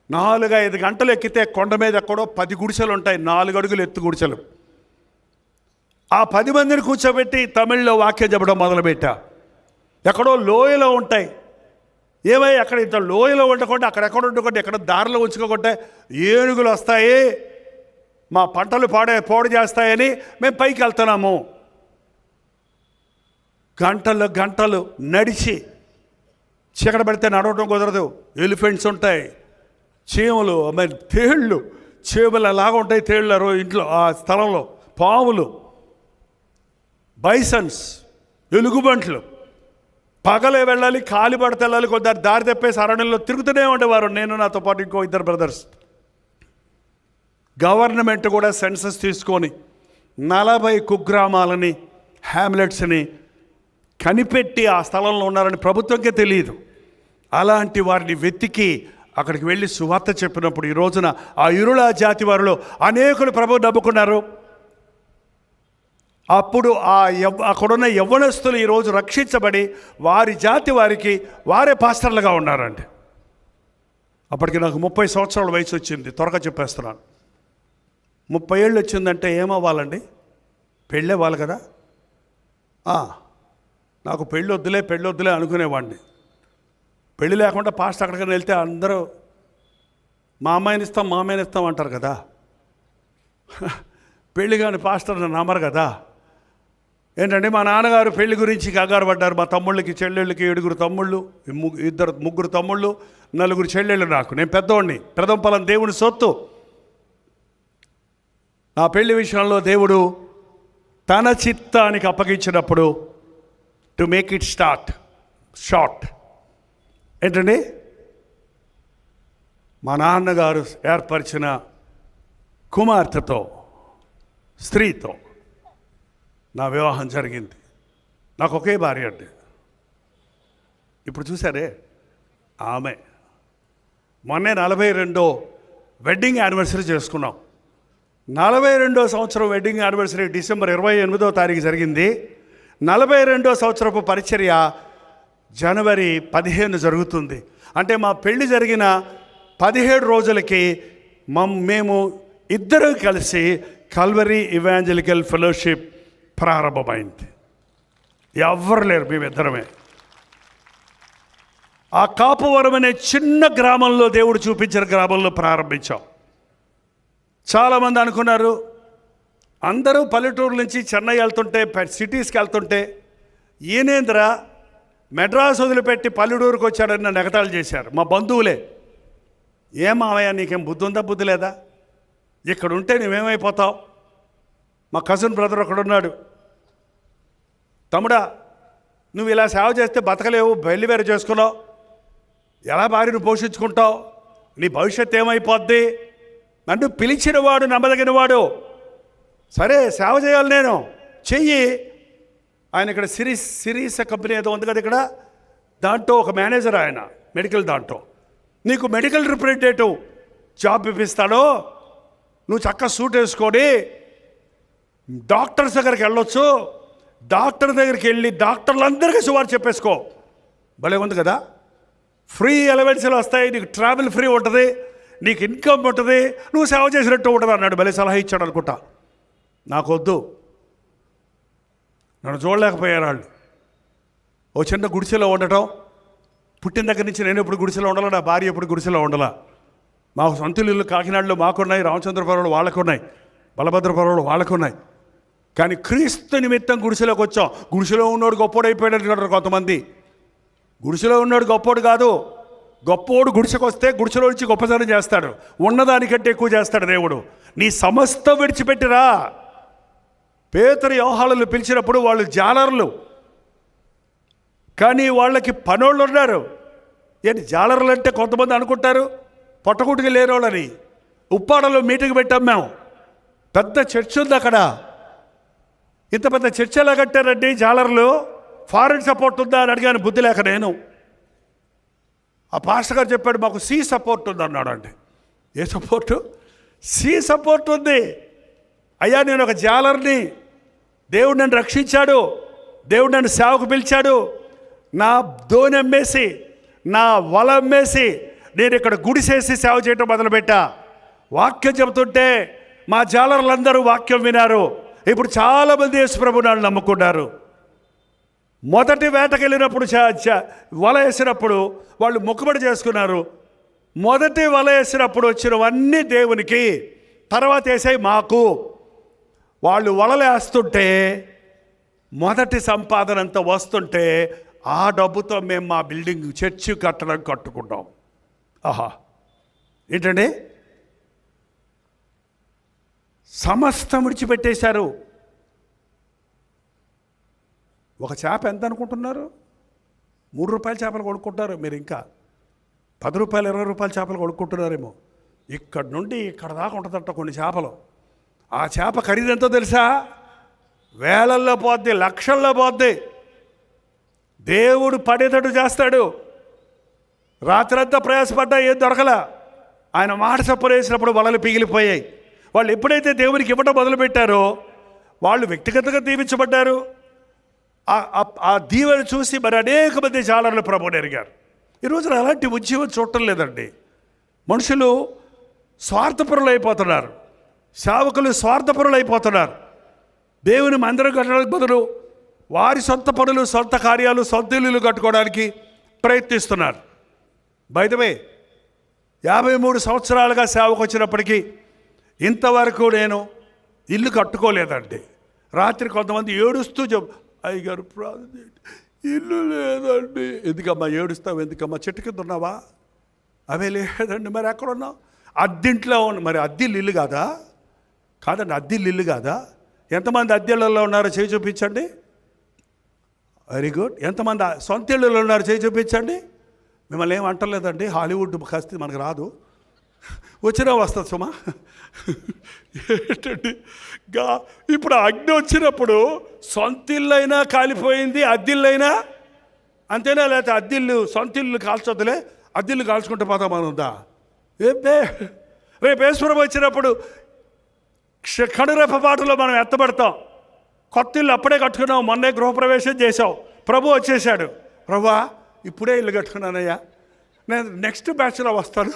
4-5 గంటలు ఎక్కితే కొండ మీద ఎక్కడో 10 గుడిసెలు ఉంటాయి, 4 అడుగులు ఎత్తు గుడిసెలు. ఆ 10 మందిని కూర్చోబెట్టి తమిళ్లో వాక్యం చెప్పడం మొదలుపెట్టా. ఎక్కడో లోయలో ఉంటాయి. ఏమై అక్కడ ఇంత లోయలో ఉండకుండా అక్కడెక్కడ ఉండకుండా ఎక్కడ దారిలో ఉంచుకోకుంటే ఏనుగులు వస్తాయి, మా పంటలు పాడు చేస్తాయని మేము పైకి వెళ్తున్నాము. గంటలు నడిచి చీకటి పడితే నడవడం కుదరదు. ఎలిఫెంట్స్ ఉంటాయి, చీమలు, తేళ్ళు, చీమలు అలాగా ఉంటాయి తేళ్ళు ఇంట్లో ఆ స్థలంలో, పాములు, బైసన్స్, ఎలుగుబంట్లు. పగలే వెళ్ళాలి, కాలి పడితే వెళ్ళాలి. కొందరు దారి తెప్పేసి అరణ్యంలో తిరుగుతూనే ఉండేవారు. నేను నాతో పాటు ఇంకో 2 బ్రదర్స్. గవర్నమెంట్ కూడా సెన్సస్ తీసుకొని 40 కుగ్రామాలని, హ్యామ్లెట్స్ని కనిపెట్టి ఆ స్థలంలో ఉన్నారని ప్రభుత్వంకే తెలియదు. అలాంటి వారిని వెతికి అక్కడికి వెళ్ళి సువార్త చెప్పినప్పుడు ఈ రోజున ఆ ఇరుళ జాతి వారిలో అనేకులు ప్రభువు నమ్ముకున్నారు. అప్పుడు అక్కడున్న యవ్వనస్తులు ఈరోజు రక్షించబడి వారి జాతి వారికి వారే పాస్టర్లుగా ఉన్నారండి. అప్పటికి నాకు 30 సంవత్సరాల వయసు వచ్చింది. త్వరగా చెప్పేస్తున్నాను. 30 ఏళ్ళు వచ్చిందంటే ఏమవ్వాలండి? పెళ్ళే వాళ్ళు కదా. నాకు పెళ్ళి వద్దులే అనుకునేవాడిని. పెళ్ళి లేకుండా పాస్ట్ అక్కడికైనా వెళ్తే అందరూ మా అమ్మాయిని ఇస్తాం అంటారు కదా. పెళ్ళి కాని పాస్టర్ని నమ్మరు కదా. ఏంటంటే మా నాన్నగారు పెళ్లి గురించి కంగారు పడ్డారు. మా తమ్ముళ్ళకి చెల్లెళ్ళకి 7 తమ్ముళ్ళు, 3 తమ్ముళ్ళు, 4 చెల్లెళ్ళు. నేను పెద్దవాడిని. ప్రథమ ఫలం దేవుని సొత్తు. నా పెళ్లి విషయంలో దేవుడు తన చిత్తానికి అప్పగించినప్పుడు టు మేక్ ఇట్ షార్ట్ ఏంటండి, మా నాన్నగారు ఏర్పరిచిన కుమార్తెతో, స్త్రీతో నా వివాహం జరిగింది. నాకు ఒకే భార్య అండి. ఇప్పుడు చూసారే ఆమె. మొన్నే 42వ వెడ్డింగ్ యానివర్సరీ చేసుకున్నాం. 42వ సంవత్సరం వెడ్డింగ్ యానివర్సరీ డిసెంబర్ 28వ తారీఖు జరిగింది. 42వ సంవత్సరపు పరిచర్య జనవరి 15 జరుగుతుంది. అంటే మా పెళ్లి జరిగిన 17 రోజులకి మేము ఇద్దరు కలిసి కల్వరీ ఇవాంజలికల్ ఫెలోషిప్ ప్రారంభమైంది. ఎవ్వరు లేరు, మేమిద్దరమే. ఆ కాపువరం అనే చిన్న గ్రామంలో, దేవుడు చూపించిన గ్రామంలో ప్రారంభించాం. చాలామంది అనుకున్నారు, అందరూ పల్లెటూరు నుంచి చెన్నై వెళ్తుంటే, సిటీస్కి వెళ్తుంటే, ఈయనేంద్ర మెడ్రాస్ వదిలిపెట్టి పల్లెటూరుకు వచ్చాడని నన్ను ఎగతాళి చేశారు మా బంధువులే. మావయ్య నీకేం బుద్ధి ఉందా, బుద్ధి లేదా? ఇక్కడ ఉంటే నువ్వేమైపోతావు? మా కజిన్ బ్రదర్ ఒకడున్నాడు. తమ్ముడా, నువ్వు ఇలా సేవ చేస్తే బతకలేవు, బయలు వేరు చేసుకున్నావు, ఎలా భార్యను పోషించుకుంటావు, నీ భవిష్యత్తు ఏమైపోద్ది? నన్ను పిలిచినవాడు నమ్మదగినవాడు. సరే సేవ చేయాలి, నేను చెయ్యి. ఆయన ఇక్కడ సిరీస్ కంపెనీ ఏదో ఉంది కదా ఇక్కడ, దాంట్లో ఒక మేనేజర్ ఆయన, మెడికల్ దాంట్లో. నీకు మెడికల్ రిప్రజెంటేటివ్ జాబ్ ఇప్పిస్తాడో, నువ్వు చక్కగా సూట్ వేసుకొని డాక్టర్స్ దగ్గరికి వెళ్ళొచ్చు. డాక్టర్ దగ్గరికి వెళ్ళి డాక్టర్లందరికీ సువార్త చెప్పేసుకో. భలే ఉంది కదా. ఫ్రీ అలవెన్స్లు వస్తాయి, నీకు ట్రావెల్ ఫ్రీ ఉంటుంది, నీకు ఇన్కమ్ ఉంటుంది, నువ్వు సేవ చేసినట్టు ఉంటుంది అన్నాడు. భలే సలహా ఇచ్చాడు అనుకుంటా. నాకు వద్దు, నన్ను చూడలేకపోయారు వాళ్ళు. ఓ చిన్న గుడిసెలో ఉండటం, పుట్టిన దగ్గర నుంచి నేను ఎప్పుడు గుడిసెలో ఉండాలా, నా భార్య ఎప్పుడు గుడిసెలో ఉండాలా. మాకు సొంత ఇల్లు కాకినాడలో మాకున్నాయి, రామచంద్రపురంలో వాళ్ళకున్నాయి, బలభద్రపురంలో వాళ్ళకున్నాయి. కానీ క్రీస్తు నిమిత్తం గుడిసెలోకి వచ్చాం. గుడిసెలో ఉన్నోడు గొప్పోడు అయిపోయాడు అంటారు కొంతమంది. గుడిసెలో ఉన్నాడు గొప్పోడు కాదు. గొప్పోడు గుడిసెకు వస్తే గుడిసెలో నుంచి గొప్పతనం చేస్తాడు, ఉన్నదానికంటే ఎక్కువ చేస్తాడు దేవుడు. నీ సమస్తం విడిచిపెట్టిరా. పేతురు యోహానులు పిలిచినప్పుడు వాళ్ళు జాలర్లు, కానీ వాళ్ళకి పనోళ్ళు ఉన్నారు. ఏంటి జాలర్లు అంటే? కొంతమంది అనుకుంటారు పొట్టకుటికి లేరోళ్ళని. ఉప్పాడలో మీటింగ్ పెట్టాం మేము. పెద్ద చర్చ్ ఉంది అక్కడ. ఇంత పెద్ద చర్చ్ ఎలా కట్టారండి జాలర్లు? ఫారెన్ సపోర్ట్ ఉందా అని అడిగాను, బుద్ధి లేక నేను. ఆ పాస్టర్ గారు చెప్పాడు, మాకు సి సపోర్ట్ ఉంది అన్నాడు. అండి ఏ సపోర్టు? సి సపోర్ట్ ఉంది. అయ్యా నేను ఒక జాలర్ని, దేవుడు నన్ను రక్షించాడు, దేవుడు నన్ను సేవకు పిలిచాడు. నా దోణి అమ్మేసి, నా వల అమ్మేసి నేను ఇక్కడ గుడిసేసి సేవ చేయటం మొదలుపెట్టా. వాక్యం చెబుతుంటే మా జాలర్లందరూ వాక్యం వినారు. ఇప్పుడు చాలామంది యేసుప్రభు నాడు నమ్ముకున్నారు. మొదటి వేటకి వెళ్ళినప్పుడు వల వేసినప్పుడు వాళ్ళు మొక్కుబడి చేసుకున్నారు. మొదటి వల వేసినప్పుడు వచ్చినవన్నీ దేవునికి, తర్వాత వేసాయి మాకు. వాళ్ళు వలలు వేస్తుంటే మొదటి సంపాదన అంతా వస్తుంటే ఆ డబ్బుతో మేము మా బిల్డింగ్ చర్చి కట్టుకున్నాం. ఆహా, ఏంటండి, సమస్తం విడిచిపెట్టేశారు. ఒక చేప ఎంత అనుకుంటున్నారు? 3 రూపాయల చేపలు కొనుక్కుంటారు మీరు. ఇంకా 10 రూపాయలు 20 రూపాయల చేపలు కొనుక్కుంటున్నారేమో. ఇక్కడ నుండి ఇక్కడ దాకా ఉంటుందట కొన్ని చేపలు. ఆ చేప ఖరీదెంతో తెలుసా? వేలల్లో పోద్ది, లక్షల్లో పోద్ది. దేవుడు పడేటట్టు చేస్తాడు. రాత్రంతా ప్రయాసపడ్డా ఏం దొరకలా. ఆయన మాట చప్పులు వేసినప్పుడు వలలు పిగిలిపోయాయి. వాళ్ళు ఎప్పుడైతే దేవునికి ఇవ్వడం మొదలుపెట్టారో వాళ్ళు వ్యక్తిగతంగా దీవించబడ్డారు. ఆ దీవెన చూసి మరి అనేక మంది జాలర్లు ప్రభువుని ఎరిగారు. ఈ రోజున అలాంటి ఉద్యమం చూడటం లేదండి. మనుషులు స్వార్థపరులు అయిపోతున్నారు, సేవకులు స్వార్థపరులు అయిపోతున్నారు. దేవుని మందిరం కట్టడానికి బదులు వారి సొంత పనులు, సొంత కార్యాలు, సొంత ఇల్లులు కట్టుకోవడానికి ప్రయత్నిస్తున్నారు. బై ద వే 53 సంవత్సరాలుగా సేవకు వచ్చినప్పటికీ ఇంతవరకు నేను ఇల్లు కట్టుకోలేదండి. రాత్రి కొంతమంది ఏడుస్తూ అయ్యగారు ప్రార్థన చేయండి, ఇల్లు లేదండి. ఎందుకమ్మా ఏడుస్తావు? ఎందుకమ్మా చెట్టు కింద ఉన్నావా? అవే లేదండి. మరి ఎక్కడ ఉన్నావు? అద్దింట్లో ఉన్న. మరి అద్దిల్లు ఇల్లు కాదా? కాదండి, అద్దిల్లు ఇల్లు కాదా? ఎంతమంది అద్దెళ్ళలో ఉన్నారో చేయి చూపించండి. Very good. ఎంతమంది సొంత ఇళ్ళలో ఉన్నారో చేయి చూపించండి. మిమ్మల్ని ఏం అంటలేదండి. హాలీవుడ్ కస్తే మనకు రాదు, వచ్చినా వస్తుంది సుమా. ఏంటండి ఇప్పుడు అగ్ని వచ్చినప్పుడు సొంత ఇల్లు అయినా కాలిపోయింది, అద్దిల్లైనా అంతేనా? లేకపోతే అద్దిల్లు సొంత ఇల్లు కాల్చొద్దులే, అద్దిల్లు కాల్చుకుంటూ పోతామని ఉందా? రేపు ఈశ్వరం వచ్చినప్పుడు కడురేప పాటలో మనం ఎత్తబడతాం. కొత్త ఇల్లు అప్పుడే కట్టుకున్నావు, మొన్నే గృహప్రవేశం చేసావు, ప్రభు వచ్చేసాడు. ప్రభువా ఇప్పుడే ఇల్లు కట్టుకున్నానయ్యా, నేను నెక్స్ట్ బ్యాచ్లో వస్తాను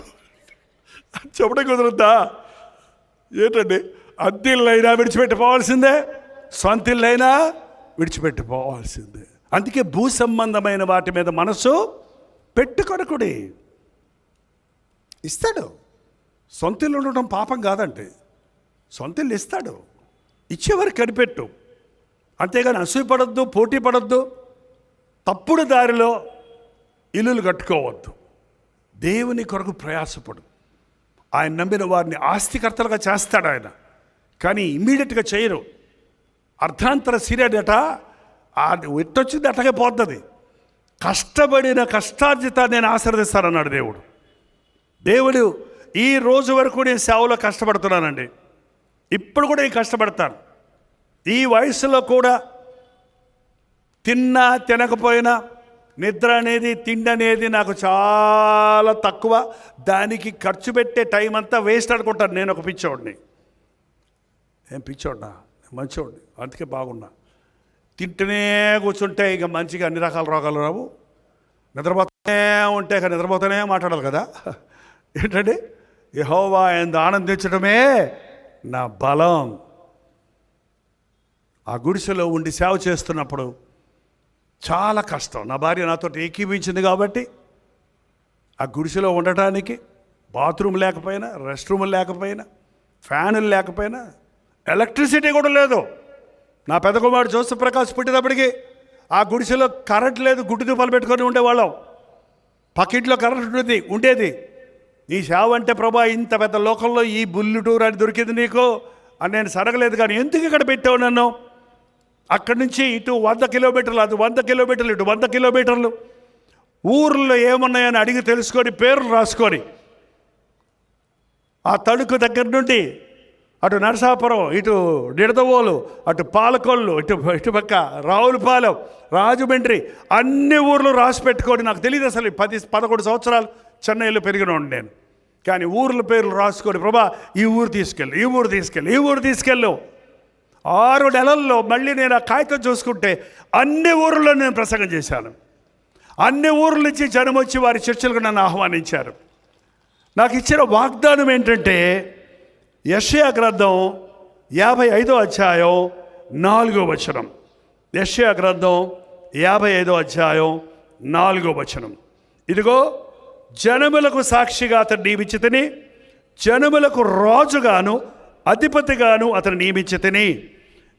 చెప్పడం కుదురుద్దా? ఏంటండి, అద్దిల్లైనా విడిచిపెట్టిపోవాల్సిందే, సొంత ఇల్లైనా విడిచిపెట్టిపోవాల్సిందే. అందుకే భూ సంబంధమైన వాటి మీద మనసు పెట్టుకొనకుడి. ఇస్తాడు. సొంత ఇల్లు ఉండటం పాపం కాదండి. సొంత ఇల్లు ఇస్తాడు, ఇచ్చేవారికి కనిపెట్టు. అంతేగాని అసూయపడద్దు, పోటీ పడద్దు, తప్పుడు దారిలో ఇల్లులు కట్టుకోవద్దు. దేవుని కొరకు ప్రయాసపడు. ఆయన నమ్మిన వారిని ఆస్తికర్తలుగా చేస్తాడు ఆయన, కానీ ఇమ్మీడియట్గా చేయరు. అర్ధాంతర సీరియడట, అది ఎట్టొచ్చింది అట్టగే పోతుంది. కష్టపడిన కష్టార్జిత నేను ఆశీర్వదిస్తానన్నాడు దేవుడు. దేవుడు ఈ రోజు వరకు నేను సేవలో కష్టపడుతున్నానండి, ఇప్పుడు కూడా నేను కష్టపడతాను. ఈ వయసులో కూడా తిన్నా తినకపోయినా నిద్ర అనేది, తిండి అనేది నాకు చాలా తక్కువ. దానికి ఖర్చు పెట్టే టైం అంతా వేస్ట్ అనుకుంటాను. నేను ఒక పిచ్చోడిని. ఏం పిచ్చోడినా? మంచోడిని, అందుకే బాగున్నా. తింటూనే కూర్చుంటే ఇక మంచిగా అన్ని రకాల రోగాలు రావు. నిద్రపోతూనే ఉంటే ఇక నిద్రపోతూనే మాట్లాడాలి కదా. ఏంటండి, యెహోవా యందు ఆనందించడమే నా బలం. ఆ గుడిసెలో ఉండి సేవ చేస్తున్నప్పుడు చాలా కష్టం. నా భార్య నాతో ఏకీభించింది కాబట్టి ఆ గుడిసెలో ఉండటానికి బాత్రూమ్ లేకపోయినా, రెస్ట్ రూములు లేకపోయినా, ఫ్యానులు లేకపోయినా, ఎలక్ట్రిసిటీ కూడా లేదు. నా పెద్ద కుమారుడు జోసెఫ్ ప్రకాష్ పుట్టినప్పటికీ ఆ గుడిసెలో కరెంట్ లేదు, గుడ్డి దుంపలు పెట్టుకొని ఉండేవాళ్ళం. పక్కింట్లో కరెంట్ ఉండేది. నీ సేవ అంటే ప్రభా ఇంత పెద్ద లోకంలో ఈ బుల్లుటూరు అని దొరికింది నీకు అని నేను సరగలేదు, కానీ ఎందుకు ఇక్కడ పెట్టావు నన్ను? అక్కడి నుంచి ఇటు 100 కిలోమీటర్లు, అటు 100 కిలోమీటర్లు, ఇటు 100 కిలోమీటర్లు, ఊర్లో ఏమున్నాయని అడిగి తెలుసుకొని పేర్లు రాసుకొని ఆ తణుకు దగ్గర నుండి అటు నరసాపురం, ఇటు నిడదవోలు, అటు పాలకొల్లు, ఇటు పక్క రావులపాలెం, రాజమండ్రి, అన్ని ఊర్లు రాసి పెట్టుకొని, నాకు తెలియదు అసలు 10-11 సంవత్సరాలు చెన్నైలో పెరిగినోండి నేను. కానీ ఊర్ల పేర్లు రాసుకొని ప్రభా ఈ ఊరు తీసుకెళ్ళు, ఈ ఊరు తీసుకెళ్ళు, ఈ ఊరు తీసుకెళ్ళు. 6 నెలల్లో మళ్ళీ నేను ఆ కాగితం చూసుకుంటే అన్ని ఊర్లలో నేను ప్రసంగం చేశాను. అన్ని ఊర్ల నుంచి జనం వచ్చి వారి చర్చలకు నన్ను ఆహ్వానించారు. నాకు ఇచ్చిన వాగ్దానం ఏంటంటే యెషయా గ్రంథం 55వ అధ్యాయం 4వ వచనం. యెషయా గ్రంథం 55వ అధ్యాయం 4వ వచనం. ఇదిగో జనములకు సాక్షిగా అతను నియమించితిని, జనములకు రాజుగాను అధిపతిగాను అతను నియమించితిని.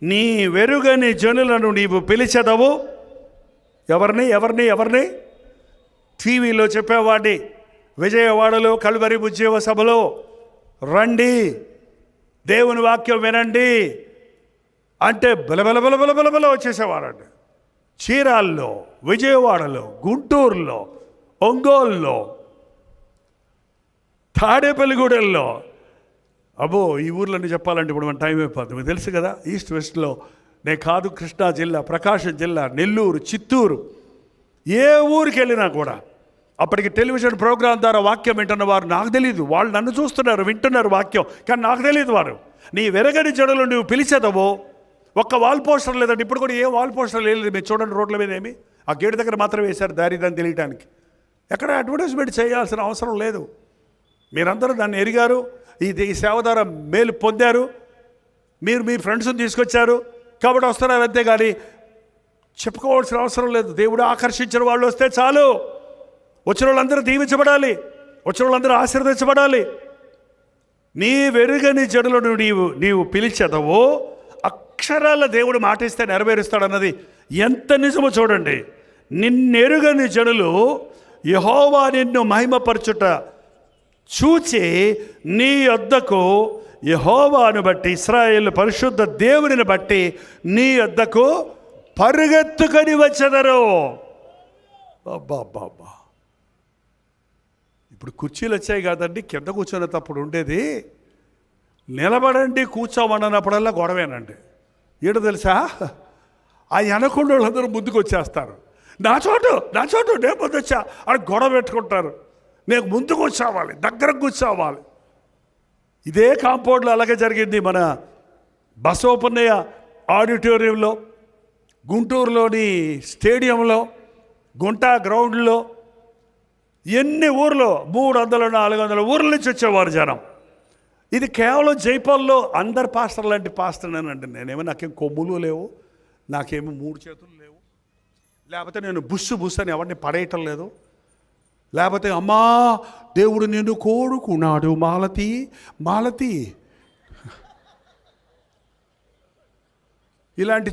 నీ వెరుగని జనులను నీవు పిలిచెదవు. ఎవరిని ఎవరిని ఎవరిని? టీవీలో చెప్పేవాడిని, విజయవాడలో కల్వరి ఉద్యోగ సభలో రండి, దేవుని వాక్యం వినండి అంటే బలబల వచ్చేసేవారండి. చీరాల్లో, విజయవాడలో, గుంటూరులో, ఒంగోలులో, తాడేపల్లిగూడెల్లో, అబ్బో ఈ ఊర్లన్నీ చెప్పాలంటే ఇప్పుడు మన టైం అయిపోతుంది. మీకు తెలుసు కదా, ఈస్ట్ వెస్ట్లో నేను కాదు, కృష్ణా జిల్లా, ప్రకాశం జిల్లా, నెల్లూరు, చిత్తూరు, ఏ ఊరికి వెళ్ళినా కూడా అప్పటికి టెలివిజన్ ప్రోగ్రాం ద్వారా వాక్యం వింటున్న వారు నాకు తెలియదు. వాళ్ళు నన్ను చూస్తున్నారు, వింటున్నారు వాక్యం, కానీ నాకు తెలియదు. వారు నీ వెరగని జడులు నువ్వు పిలిచేదవో ఒక్క వాల్ పోస్టర్ లేదండి. ఇప్పుడు కూడా ఏ వాల్ పోస్టర్ లేదు. మీరు చూడండి రోడ్ల మీద ఏమి, ఆ గేటు దగ్గర మాత్రం వేశారు దారిదని తెలియటానికి. ఎక్కడ అడ్వర్టైజ్మెంట్ చేయాల్సిన అవసరం లేదు. మీరందరూ దాన్ని ఎరిగారు, ఈ సేవ ద్వారా మేలు పొందారు, మీరు మీ ఫ్రెండ్స్ని తీసుకొచ్చారు కాబట్టి వస్తున్నారు, అంతేగాని చెప్పుకోవాల్సిన అవసరం లేదు. దేవుడు ఆకర్షించిన వాళ్ళు వస్తే చాలు. వచ్చిన వాళ్ళందరూ దీవించబడాలి, వచ్చిన వాళ్ళందరూ ఆశీర్వదించబడాలి. నీ వెరుగని జనులను నీవు పిలిచెదవో అక్షరాల దేవుడు మాటిస్తే నెరవేరుస్తాడన్నది ఎంత నిజమో చూడండి. నిన్నెరుగని జనులు యెహోవా నిన్ను మహిమపరచుట చూచి నీ యొద్దకు, యెహోవాను బట్టి, ఇశ్రాయేలు పరిశుద్ధ దేవునిని బట్టి నీ యొద్దకు పరుగెత్తుకొని వచ్చెదరు. అబ్బా, ఇప్పుడు కుర్చీలు వచ్చాయి కాదండి, కింద కూర్చునేటప్పుడు ఉండేది. నిలబడండి కూర్చోమన్నప్పుడల్లా గొడవేనండి. ఏంటో తెలుసా, ఆ వెనకుండా వాళ్ళందరూ ముందుకు వచ్చేస్తారు. నా చోటు నేను ముందు వచ్చా అని గొడవ పెట్టుకుంటారు. నేను ముందుకు వచ్చావాలి, దగ్గరకు కూర్చోవాలి. ఇదే కాంపౌండ్లో అలాగే జరిగింది. మన బసవపున్నయ్య ఆడిటోరియంలో, గుంటూరులోని స్టేడియంలో, గుంటా గ్రౌండ్లో, ఎన్ని ఊర్లో 300-400 ఊర్ల నుంచి వచ్చేవారు జనం. ఇది కేవలం జైపాల్లో అందరు పాస్టర్ లాంటి పాస్టర్నేనండి. నేనేమో నాకేం కొమ్ములు లేవు, నాకేమో 3 చేతులు లేవు, లేకపోతే నేను బుస్సు అని ఎవరిని పడేయటం లేదు, లేకపోతే అమ్మా దేవుడు నిన్ను కోరుకున్నాడు మాలతి ఇలాంటి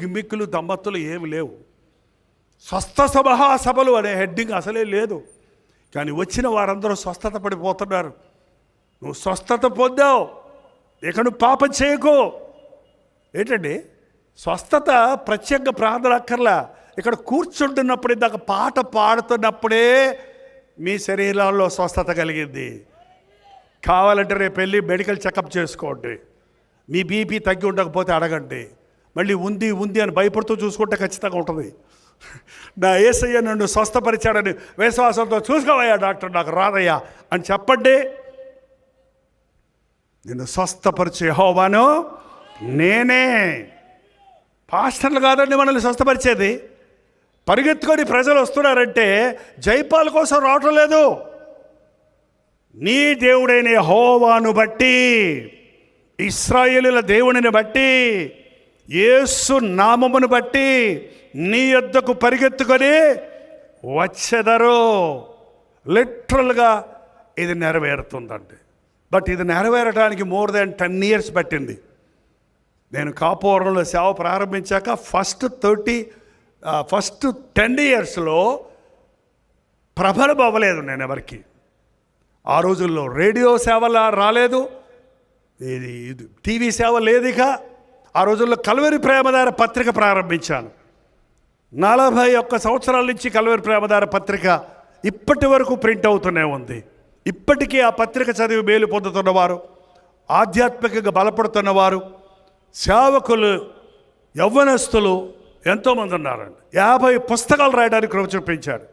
గిమ్మిక్కులు దమ్మత్తులు ఏమి లేవు. స్వస్థ మహాసభలు అనే హెడ్డింగ్ అసలే లేదు. కానీ వచ్చిన వారందరూ స్వస్థత పడిపోతున్నారు. నువ్వు స్వస్థత పొందావు, ఇక నువ్వు పాపం చేయకు. ఏంటండి స్వస్థత? ప్రత్యేక ప్రార్థన అక్కర్లా. ఇక్కడ కూర్చుంటున్నప్పుడు, ఇందాక పాట పాడుతున్నప్పుడే మీ శరీరాల్లో స్వస్థత కలిగింది. కావాలంటే రేపు వెళ్ళి మెడికల్ చెకప్ చేసుకోండి. మీ బీపీ తగ్గి ఉండకపోతే అడగండి. మళ్ళీ ఉంది అని భయపడుతూ చూసుకుంటే ఖచ్చితంగా ఉంటుంది. నా యేసయ్య నన్ను స్వస్థపరిచాడని విశ్వాసంతో చూసుకోవయ్యా డాక్టర్, నాకు రాదయ్యా అని చెప్పండి. నిన్ను స్వస్థపరిచే యెహోవాను నేనే. పాస్టర్లు కాదండి మనల్ని స్వస్థపరిచేది. పరిగెత్తుకొని ప్రజలు వస్తున్నారంటే జైపాల్ కోసం రావటం లేదు. నీ దేవుడైన యెహోవాను బట్టి, ఇశ్రాయేలుల దేవునిని బట్టి, యేసు నామమును బట్టి నీ యొద్దకు పరిగెత్తుకొని వచ్చెదరు. లిటరల్గా ఇది నెరవేరుతుందండి. బట్ ఇది నెరవేరడానికి more than 10 years పట్టింది. నేను కాపువరంలో సేవ ప్రారంభించాక ఫస్ట్ 10 yearsలో ప్రబలం అవ్వలేదు నేను ఎవరికి. ఆ రోజుల్లో రేడియో సేవలా రాలేదు, ఇది టీవీ సేవ లేదు. ఇక ఆ రోజుల్లో కల్వరి ప్రేమధార పత్రిక ప్రారంభించాను. 41 సంవత్సరాల నుంచి కల్వరి ప్రేమధార పత్రిక ఇప్పటి వరకు ప్రింట్ అవుతూనే ఉంది. ఇప్పటికీ ఆ పత్రిక చదివి మేలు పొందుతున్నవారు, ఆధ్యాత్మికంగా బలపడుతున్నవారు, సేవకులు, యవ్వనస్తులు ఎంతోమంది ఉన్నారండి. 50 పుస్తకాలు రాయడానికి కృప చూపించాడు.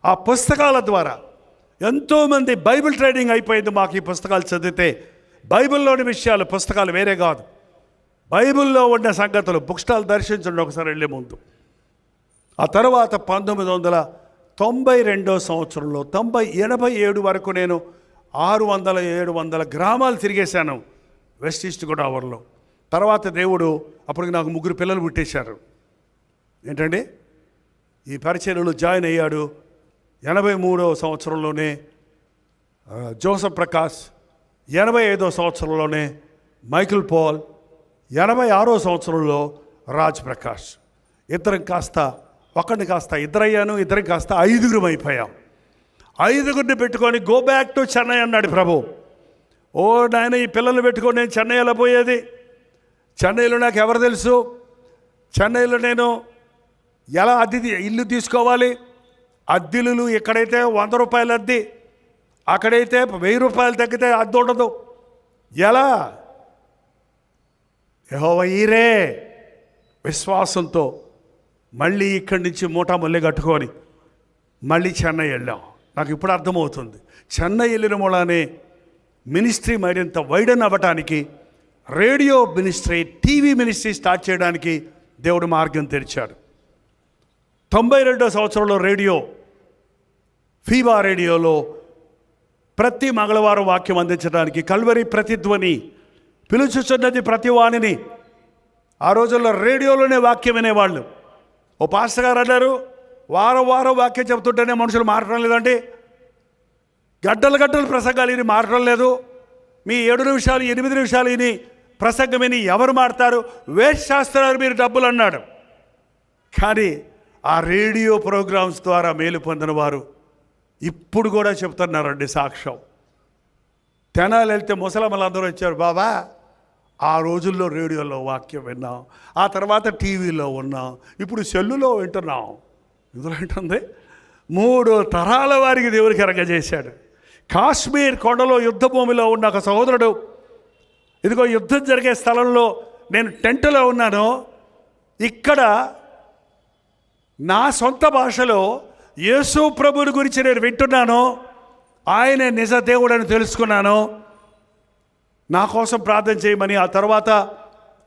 ఆ పుస్తకాల ద్వారా ఎంతోమంది బైబిల్ ట్రైనింగ్ అయిపోయింది మాకు. ఈ పుస్తకాలు చదివితే బైబిల్లోని విషయాలు, పుస్తకాలు వేరే కాదు, బైబిల్లో ఉన్న సంగతులు. బుక్ స్టాల్ దర్శించండి ఒకసారి వెళ్ళే ముందు. ఆ తర్వాత 1992 సంవత్సరంలో 87 వరకు నేను 600-700 గ్రామాలు తిరిగేశాను వెస్ట్ ఈస్ట్ గోదావరిలో. తర్వాత దేవుడు అప్పటికి నాకు 3 పిల్లలు పుట్టేశారు. ఏంటండి ఈ పరిచర్యలో జాయిన్ అయ్యాడు. 83వ సంవత్సరంలోనే జోసఫ్ ప్రకాష్, 85వ సంవత్సరంలోనే మైకిల్ పాల్, 86వ సంవత్సరంలో రాజ్ ప్రకాష్. ఇద్దరం కాస్త ఒకరిని కాస్త ఇద్దరయ్యాను, ఇద్దరం కాస్త 5గురం అయిపోయాం. 5గురిని పెట్టుకొని గో బ్యాక్ టు చెన్నై అన్నాడు ప్రభు. ఓ నాయన, ఈ పిల్లల్ని పెట్టుకొని నేను చెన్నై ఎలా పోయేది? చెన్నైలో నాకు ఎవరు తెలుసు? చెన్నైలో నేను ఎలా ఇల్లు తీసుకోవాలి? అద్దెలు ఎక్కడైతే 100 రూపాయలు అద్దె, అక్కడైతే 1000 రూపాయలు తగ్గితే అద్దె ఉండదు. ఎలా? యెహోవా ఈరే విశ్వాసంతో మళ్ళీ ఇక్కడి నుంచి మూటమల్లి కట్టుకొని మళ్ళీ చెన్నై వెళ్ళాం. నాకు ఇప్పుడు అర్థమవుతుంది. చెన్నై వెళ్ళిన మూలానే మినిస్ట్రీ మరింత వైడన్ అవ్వటానికి radio ministry, TV ministry start చేయడానికి దేవుడు మార్గం తెరిచాడు. 92వ సంవత్సరంలో రేడియో, ఫీబా రేడియోలో ప్రతి మంగళవారం వాక్యం అందించడానికి కల్వరి ప్రతిధ్వని పిలుచుచున్నది ప్రతి వాణిని. ఆ రోజుల్లో రేడియోలోనే వాక్యం వినేవాళ్ళు. ఓ పాస్టర్ గారు అన్నారు, వారం వారం వాక్యం చెబుతుంటేనే మనుషులు మారడం లేదండి, గడ్డలు గడ్డలు ప్రసంగాలు ఇని మారడం లేదు, మీ 7 నిమిషాలు 8 నిమిషాలు ఇని ప్రసంగం విని ఎవరు మారుతారు, వేస్ట్ చేస్తున్నారు మీరు డబ్బులు అన్నాడు. కానీ ఆ రేడియో ప్రోగ్రామ్స్ ద్వారా మేలు పొందిన వారు ఇప్పుడు కూడా చెప్తున్నారండి సాక్ష్యం. తెనాలి వెళ్తే ముసలమ్మలందరూ వచ్చారు, బాబా ఆ రోజుల్లో రేడియోలో వాక్యం విన్నాం, ఆ తర్వాత టీవీలో ఉన్నాం, ఇప్పుడు సెల్లులో వింటున్నాం. ఇందులో ఏంటుంది, 3 తరాల వారికి దేవుడికి ఎరగజేశాడు. కాశ్మీర్ కొండలో యుద్ధ భూమిలో ఉన్న ఒక సహోదరుడు, ఇదిగో యుద్ధం జరిగే స్థలంలో నేను టెంట్లో ఉన్నాను, ఇక్కడ నా సొంత భాషలో యేసు ప్రభుని గురించి నేను వింటున్నాను, ఆయనే నిజ దేవుడని తెలుసుకున్నాను, నా కోసం ప్రార్థన చేయమని. ఆ తర్వాత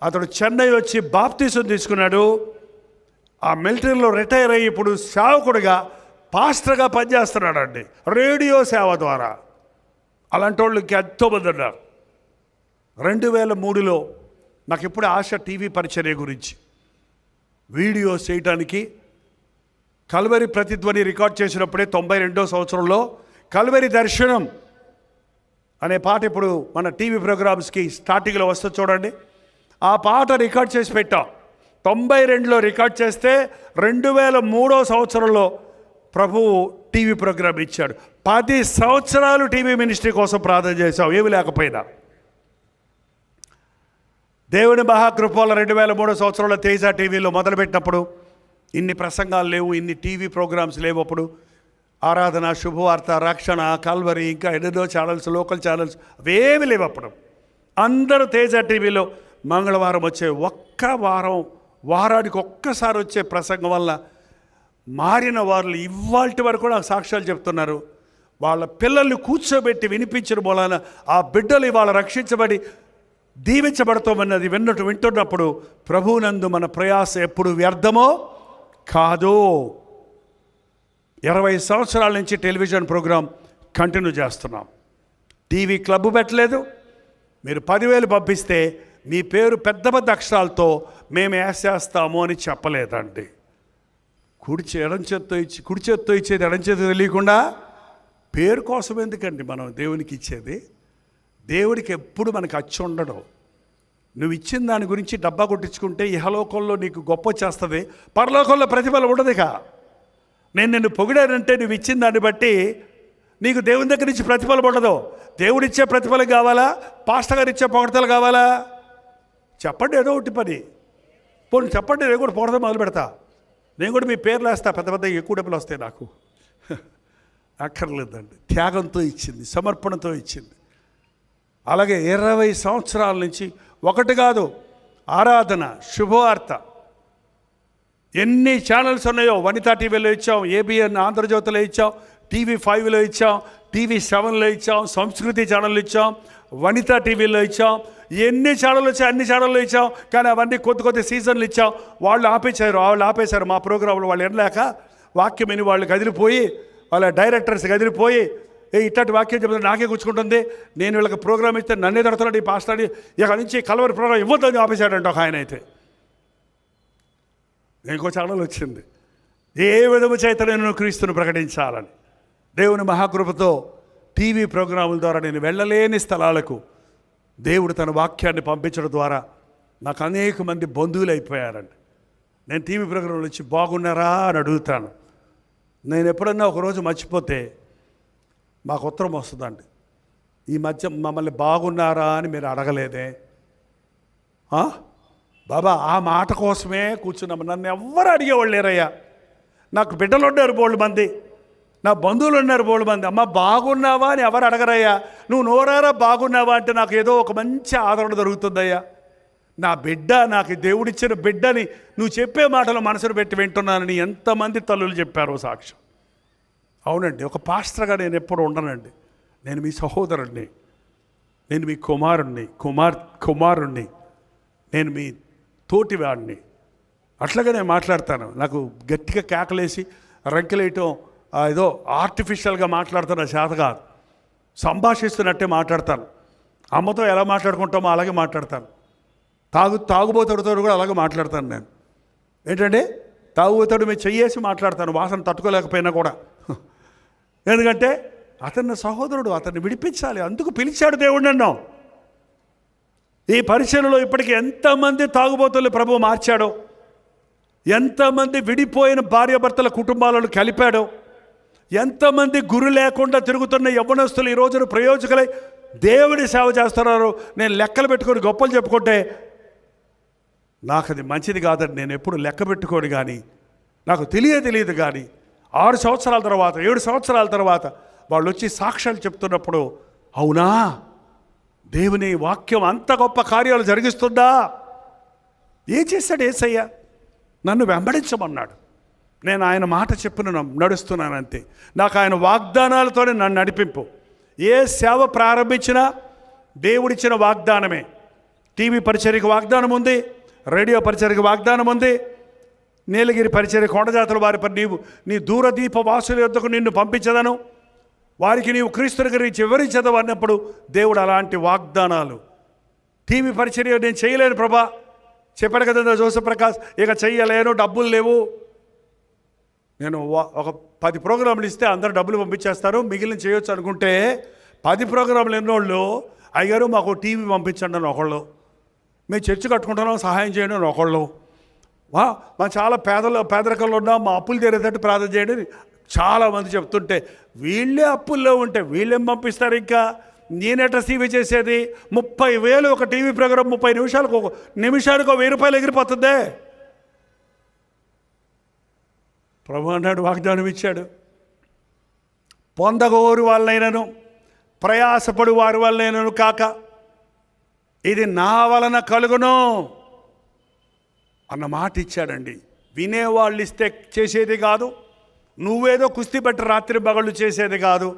అతడు చెన్నై వచ్చి బాప్తీసం తీసుకున్నాడు. ఆ మిలిటరీలో రిటైర్ అయ్యి ఇప్పుడు సేవకుడిగా పాస్టర్గా పనిచేస్తున్నాడు అండి, రేడియో సేవ ద్వారా. అలాంటి వాళ్ళకి ఎంతోమంది ఉన్నారు. 2003లో నాకు ఎప్పుడు ఆశ టీవీ పరిచర్య గురించి వీడియోస్ చేయడానికి. కల్వరి ప్రతిధ్వని రికార్డ్ చేసినప్పుడే 92వ సంవత్సరంలో కల్వరి దర్శనం అనే పాట ఇప్పుడు మన టీవీ ప్రోగ్రామ్స్కి స్టార్టింగ్లో వస్తుంది చూడండి. ఆ పాట రికార్డ్ చేసి పెట్టాం. 92లో రికార్డ్ చేస్తే 2003వ సంవత్సరంలో ప్రభువు టీవీ ప్రోగ్రాం ఇచ్చాడు. 10 సంవత్సరాలు టీవీ మినిస్ట్రీ కోసం ప్రార్థన చేశాం, ఏమి లేకపోయినా. దేవుని మహాకృపలో 2003 సంవత్సరంలో తేజ టీవీలో మొదలుపెట్టినప్పుడు ఇన్ని ప్రసంగాలు లేవు, ఇన్ని టీవీ ప్రోగ్రామ్స్ లేవు. అప్పుడు ఆరాధన, శుభవార్త, రక్షణ, కల్వరి, ఇంకా ఎన్నో ఛానల్స్, లోకల్ ఛానల్స్ అవేమి లేవు. అప్పుడు అందరూ తేజ టీవీలో మంగళవారం వచ్చే వారానికి ఒక్కసారి వచ్చే ప్రసంగం వల్ల మారిన వాళ్ళు ఇవాల్టి వరకు నాకు సాక్ష్యాలు చెప్తున్నారు. వాళ్ళ పిల్లల్ని కూర్చోబెట్టి వినిపించిన మూలాన ఆ బిడ్డలు ఇవాళ రక్షించబడి దీవించబడతామన్నది వింటున్నప్పుడు ప్రభువునందు మన ప్రయాస ఎప్పుడు వ్యర్థమో కాదు. 20 సంవత్సరాల నుంచి టెలివిజన్ ప్రోగ్రాం కంటిన్యూ చేస్తున్నాం. టీవీ క్లబ్ పెట్టలేదు. మీరు 10,000 పంపిస్తే మీ పేరు పెద్ద పెద్ద అక్షరాలతో మేము వేసేస్తాము అని చెప్పలేదండి. కుడి చేత్తో ఇచ్చేది ఎడం చేతితో తెలియకుండా పేరు కోసం ఎందుకండి మనం దేవునికి ఇచ్చేది? దేవుడికి ఎప్పుడు మనకు అచ్చి ఉండడు. నువ్వు ఇచ్చిన దాని గురించి డబ్బా కొట్టించుకుంటే ఇహలోకంలో నీకు గొప్ప చేస్తుంది, పరలోకంలో ప్రతిఫలం ఉండదుగా. నేను నిన్ను పొగిడానంటే నువ్వు ఇచ్చిన దాన్ని బట్టి నీకు దేవుని దగ్గర నుంచి ప్రతిఫలం ఉండదు. దేవుడిచ్చే ప్రతిఫలం కావాలా, పాస్టర్ గారు ఇచ్చే పొగడతలు కావాలా? చెప్పండి ఏదో ఒకటి పని. పోనీ చెప్పండి, నేను కూడా పొగడత మొదలు పెడతా. నేను కూడా మీ పేర్లు వేస్తా, పెద్ద పెద్ద ఎక్కువ డబ్బులు వస్తాయి నాకు. అక్కర్లేదండి. త్యాగంతో ఇచ్చింది, సమర్పణతో ఇచ్చింది. అలాగే 20 సంవత్సరాల నుంచి ఒకటి కాదు, ఆరాధన, శుభవార్త, ఎన్ని ఛానల్స్ ఉన్నాయో వనితా టీవీలో ఇచ్చాం, ఏబిఎన్ ఆంధ్రజ్యోతిలో ఇచ్చాం, TV5లో ఇచ్చాం, TV7లో ఇచ్చాం, సంస్కృతి ఛానల్లో ఇచ్చాం, వనితా టీవీలో ఇచ్చాం. ఎన్ని ఛానళ్ళు వచ్చాయి అన్ని ఛానల్లో ఇచ్చాం. కానీ అవన్నీ కొద్ది సీజన్లు ఇచ్చాం. వాళ్ళు ఆపేశారు మా ప్రోగ్రాంలో. వాళ్ళు ఎనలేక వాక్యం విని వాళ్ళు కదిలిపోయి, వాళ్ళ డైరెక్టర్స్ కదిలిపోయి, ఇట్టటి వాక్యం చెప్తే నాకే గుచ్చుకుంటుంది, నేను వీళ్ళకి ప్రోగ్రామ్ ఇస్తే నన్నే తడుతున్నాడు ఈ పాస్టర్, ఇక నుంచి కలవరి ప్రోగ్రాం ఇవ్వద్దని ఆపేశాడంట ఒక ఆయన. అయితే ఇంకో ఛానల్ వచ్చింది, ఏ విధము చేత నేను క్రీస్తును ప్రకటించాలని. దేవుని మహాకృపతో టీవీ ప్రోగ్రాముల ద్వారా నేను వెళ్ళలేని స్థలాలకు దేవుడు తన వాక్యాన్ని పంపించడం ద్వారా నాకు అనేక మంది బంధువులు అయిపోయారండి. నేను టీవీ ప్రోగ్రాంలు వచ్చి బాగున్నారా అని అడుగుతాను. నేను ఎప్పుడన్నా ఒకరోజు మర్చిపోతే మాకు ఉత్తరం వస్తుందండి, ఈ మధ్య మమ్మల్ని బాగున్నారా అని మీరు అడగలేదే బాబా. ఆ మాట కోసమే కూర్చున్నాము. నన్ను ఎవ్వరు అడిగేవాళ్ళు లేరయ్యా. నాకు బిడ్డలు ఉన్నారు బోళ్ళు మంది, నా బంధువులు ఉన్నారు బోళ్ళు మంది. అమ్మ బాగున్నావా అని ఎవరు అడగరయ్యా. నువ్వు నోరారా బాగున్నావా అంటే నాకు ఏదో ఒక మంచి ఆదరణ దొరుకుతుందయ్యా. నా బిడ్డ, నాకు దేవుడిచ్చిన బిడ్డని నువ్వు చెప్పే మాటలు మనసును పెట్టి వింటున్నానని ఎంతమంది తల్లులు చెప్పారో సాక్ష్యం. అవునండి, ఒక పాస్టర్గా నేను ఎప్పుడు ఉండనండి. నేను మీ సహోదరుడిని. నేను మీ కుమారుణ్ణి, నేను మీ తోటివాడిని. అట్లాగే నేను మాట్లాడతాను. నాకు గట్టిగా కేకలేసి రంకెలేయటం ఏదో ఆర్టిఫిషియల్గా మాట్లాడుతున్న చేత కాదు. సంభాషిస్తున్నట్టే మాట్లాడతాను. అమ్మతో ఎలా మాట్లాడుకుంటామో అలాగే మాట్లాడతాను. తాగుబోతుడితో కూడా అలాగే మాట్లాడతాను నేను. ఏంటంటే తాగుబోతుడు మీద చెయ్యేసి మాట్లాడతాను, వాసన తట్టుకోలేకపోయినా కూడా. ఎందుకంటే అతన్ని సహోదరుడు, అతన్ని విడిపించాలి, అందుకు పిలిచాడు దేవుడు నన్ను. ఈ పరిచయలో ఇప్పటికీ ఎంతమంది తాగుబోతులు ప్రభువు మార్చాడో, ఎంతమంది విడిపోయిన భార్యాభర్తల కుటుంబాలను కలిపాడో, ఎంతమంది గురి లేకుండా తిరుగుతున్న యవ్వనస్తులు ఈ రోజున ప్రయోజకులై దేవుడి సేవ చేస్తున్నారు. నేను లెక్కలు పెట్టుకొని గొప్పలు చెప్పుకుంటే నాకు అది మంచిది కాదని నేను ఎప్పుడు లెక్క పెట్టుకోడు. కానీ నాకు తెలియదు కానీ 6 సంవత్సరాల తర్వాత 7 సంవత్సరాల తర్వాత వాళ్ళు వచ్చి సాక్ష్యాలు చెప్తున్నప్పుడు, అవునా దేవుని వాక్యం అంత గొప్ప కార్యాలు జరిగిస్తుందా? ఏం చేశాడు యేసయ్య? నన్ను వెంబడించమన్నాడు. నేను ఆయన మాట చెప్పిన నడుస్తున్నాను అంతే. నాకు ఆయన వాగ్దానాలతోనే నన్ను నడిపింపు. ఏ సేవ ప్రారంభించినా దేవుడిచ్చిన వాగ్దానమే. టీవీ పరిచర్యకు వాగ్దానం ఉంది, రేడియో పరిచర్యకు వాగ్దానం ఉంది, నీలగిరి పరిచర్య కొండజాతుల వారి నీవు నీ దూరదీప వాసుల యొద్దకు నిన్ను పంపించదను, వారికి నీవు క్రీస్తుని గురించి వివరించదు అన్నప్పుడు దేవుడు అలాంటి వాగ్దానాలు. టీవీ పరిచర్య నేను చేయలేను ప్రభా, చెప్పాడు కదా జోసఫ్ ప్రకాష్, ఇక చెయ్యలేను, డబ్బులు లేవు. నేను ఒక 10 ప్రోగ్రాంలు ఇస్తే అందరూ డబ్బులు పంపించేస్తారు, మిగిలిన చేయొచ్చు అనుకుంటే 10 ప్రోగ్రాంలు ఎన్నోళ్ళు, అయ్యారు మాకు టీవీ పంపించండి అని ఒకళ్ళు, మేము చర్చి కట్టుకుంటున్నాం సహాయం చేయండి అని ఒకళ్ళు, మా చాలా పేదరికంలో ఉన్నాం మా అప్పులు తీరేటట్టు ప్రార్థన చేయండి అని చాలామంది చెప్తుంటే, వీళ్ళే అప్పుల్లో ఉంటే వీళ్ళేం పంపిస్తారు? ఇంకా నేనెట టీవీ చేసేది? 30,000 ఒక టీవీ ప్రోగ్రాం, 30 నిమిషాలకు నిమిషానికి 1,000 రూపాయలు ఎగిరిపోతుందే. ప్రభు అన్నాడు, వాగ్దానం ఇచ్చాడు, పొందగోరు వాళ్ళైనను ప్రయాసపడు వారి వాళ్ళైనను కాక ఇది నా వలన కలుగును అన్న మాట ఇచ్చాడండి. వినేవాళ్ళు ఇస్తే చేసేది కాదు, నువ్వేదో కుస్తీ బట్టి రాత్రి పగళ్ళు చేసేది కాదు,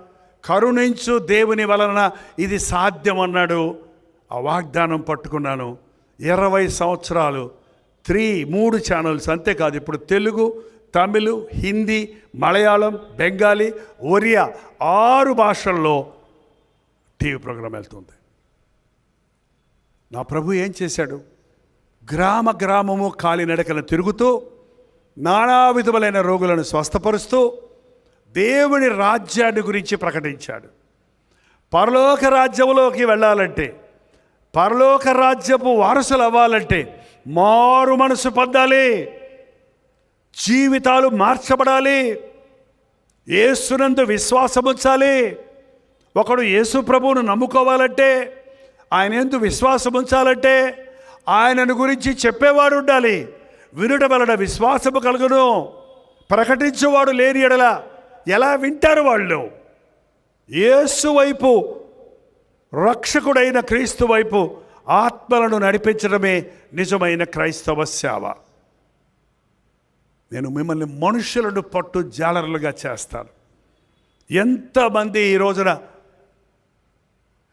కరుణించు దేవుని వలన ఇది సాధ్యం అన్నాడు. ఆ వాగ్దానం పట్టుకున్నాను. 20 సంవత్సరాలు 3 ఛానల్స్, అంతేకాదు ఇప్పుడు తెలుగు, తమిళ్, హిందీ, మలయాళం, బెంగాలీ, ఒరియా 6 భాషల్లో టీవీ ప్రోగ్రాం వెళ్తుంది. నా ప్రభు ఏం చేశాడు? గ్రామము కాలినడకను తిరుగుతూ నానా విధములైన రోగులను స్వస్థపరుస్తూ దేవుని రాజ్యాన్ని గురించి ప్రకటించాడు. పరలోక రాజ్యంలోకి వెళ్ళాలంటే, పరలోక రాజ్యపు వారసులు అవ్వాలంటే మారు మనసు పొందాలి, జీవితాలు మార్చబడాలి, యేసునందు విశ్వాసం ఉంచాలి. ఒకడు యేసు ప్రభువును నమ్ముకోవాలంటే, ఆయన యందు విశ్వాసం ఉంచాలంటే ఆయనను గురించి చెప్పేవాడు ఉండాలి. వినుట వలన విశ్వాసము కలుగును, ప్రకటించేవాడు లేని ఎడల ఎలా వింటారు వాళ్ళు? యేసు వైపు, రక్షకుడైన క్రీస్తు వైపు ఆత్మలను నడిపించడమే నిజమైన క్రైస్తవ సేవ. నేను మిమ్మల్ని మనుషులను పట్టు జాలరులుగా చేస్తాను. ఎంతమంది ఈ రోజున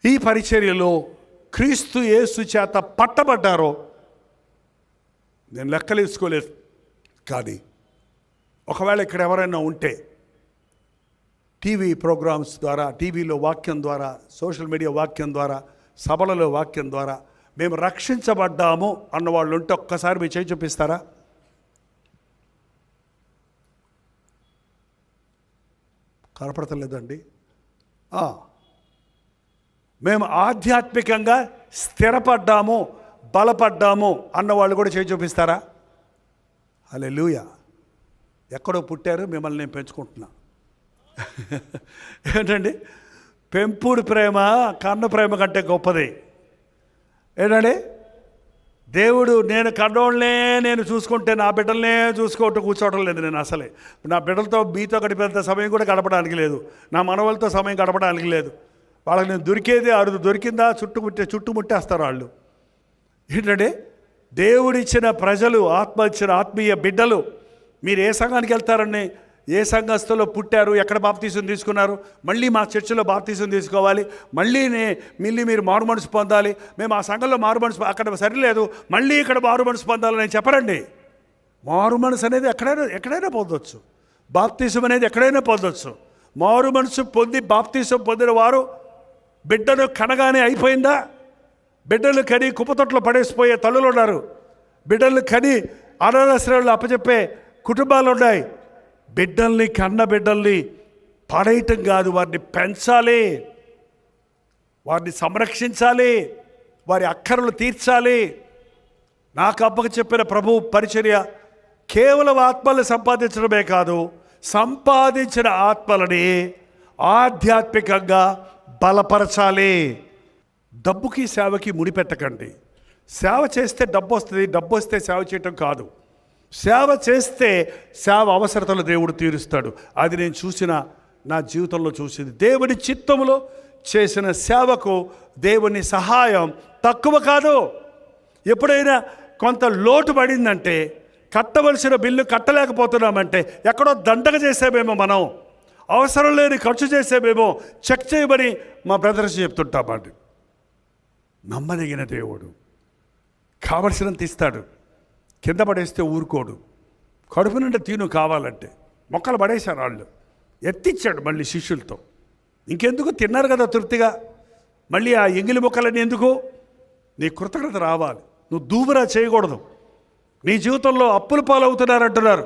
ఈ పరిచర్యలో క్రీస్తు యేసు చేత పట్టబడ్డారో నేను లెక్కలేసుకోలేదు. కానీ ఒకవేళ ఇక్కడ ఎవరైనా ఉంటే టీవీ ప్రోగ్రామ్స్ ద్వారా, టీవీలో వాక్యం ద్వారా, సోషల్ మీడియా వాక్యం ద్వారా, సభలలో వాక్యం ద్వారా మేము రక్షించబడ్డాము అన్నవాళ్ళు ఉంటే ఒక్కసారి మీ చేయి చూపిస్తారా? కనపడతలేదండి. మేము ఆధ్యాత్మికంగా స్థిరపడ్డాము, బలపడ్డాము అన్నవాళ్ళు కూడా చేయి చూపిస్తారా? హల్లెలూయా. ఎక్కడో పుట్టారు, మిమ్మల్ని నేను పెంచుకుంటున్నా. ఏంటండి, పెంపుడు ప్రేమ కన్న ప్రేమ కంటే గొప్పది. ఏంటండి, దేవుడు నేను కన్నోళ్ళనే నేను చూసుకుంటే నా బిడ్డలనే చూసుకోవటం కూర్చోవటం లేదు. నేను అసలే నా బిడ్డలతో మీతో గడిపేంత సమయం కూడా గడపడానికి లేదు, నా మనవలతో సమయం గడపడానికి లేదు. వాళ్ళకి నేను దొరికేది అరుదు, దొరికిందా చుట్టుముట్టేస్తారు వాళ్ళు. ఏంటంటే దేవుడిచ్చిన ప్రజలు, ఆత్మ ఇచ్చిన ఆత్మీయ బిడ్డలు, మీరు ఏ సంఘానికి వెళ్తారని ఏ సంఘస్థలో పుట్టారు, ఎక్కడ బాప్తీసం తీసుకున్నారు, మళ్ళీ మా చర్చిలో బాప్తీసం తీసుకోవాలి, మళ్ళీ మీరు మారు మనసు పొందాలి, మేము ఆ సంఘంలో మారు మనసు అక్కడ సరిలేదు మళ్ళీ ఇక్కడ మారు మనసు పొందాలని చెప్పరండి. మారు మనసు అనేది ఎక్కడైనా పొందొచ్చు. బాప్తీసం అనేది ఎక్కడైనా పొందొచ్చు. మారు మనసు పొంది బాప్తీసం పొందిన వారు బిడ్డను కనగానే అయిపోయిందా? బిడ్డలు కని కుప్పతొట్లో పడేసిపోయే తల్లులు ఉన్నారు. బిడ్డలు కని అనాథాశ్రయాలు అప్పచెప్పే కుటుంబాలు ఉన్నాయి. బిడ్డల్ని కన్న బిడ్డల్ని పడేయటం కాదు, వారిని పెంచాలి, వారిని సంరక్షించాలి, వారి అక్కరలు తీర్చాలి. నాకు అప్పకు చెప్పిన ప్రభు పరిచర్య కేవలం ఆత్మల్ని సంపాదించడమే కాదు, సంపాదించిన ఆత్మలని ఆధ్యాత్మికంగా బలపరచాలి. డబ్బుకి సేవకి ముడిపెట్టకండి. సేవ చేస్తే డబ్బు వస్తుంది, డబ్బు వస్తే సేవ చేయటం కాదు. సేవ చేస్తే సేవ అవసరతలు దేవుడు తీరుస్తాడు. అది నేను నా జీవితంలో చూసింది. దేవుని చిత్తములో చేసిన సేవకు దేవుని సహాయం తక్కువ కాదు. ఎప్పుడైనా కొంత లోటు పడిందంటే, కట్టవలసిన బిల్లు కట్టలేకపోతున్నామంటే ఎక్కడో దండగ చేసామేమో, మనం అవసరం లేని ఖర్చు చేసామేమో చెక్ చేయమని మా బ్రదర్స్ చెప్తుంటామండి. నమ్మదగిన దేవుడు కావలసినంత ఇస్తాడు. కింద పడేస్తే ఊరుకోడు. కడుపు నుండి తీను కావాలంటే మొక్కలు పడేశారు వాళ్ళు, ఎత్తిచ్చాడు మళ్ళీ శిష్యులతో. ఇంకెందుకు, తిన్నారు కదా తృప్తిగా, మళ్ళీ ఆ ఎంగిలి మొక్కలన్నీ ఎందుకు? నీ కృతజ్ఞత రావాలి. నువ్వు దూబరా చేయకూడదు. నీ జీవితంలో అప్పుల పాలవుతున్నారంటున్నారు.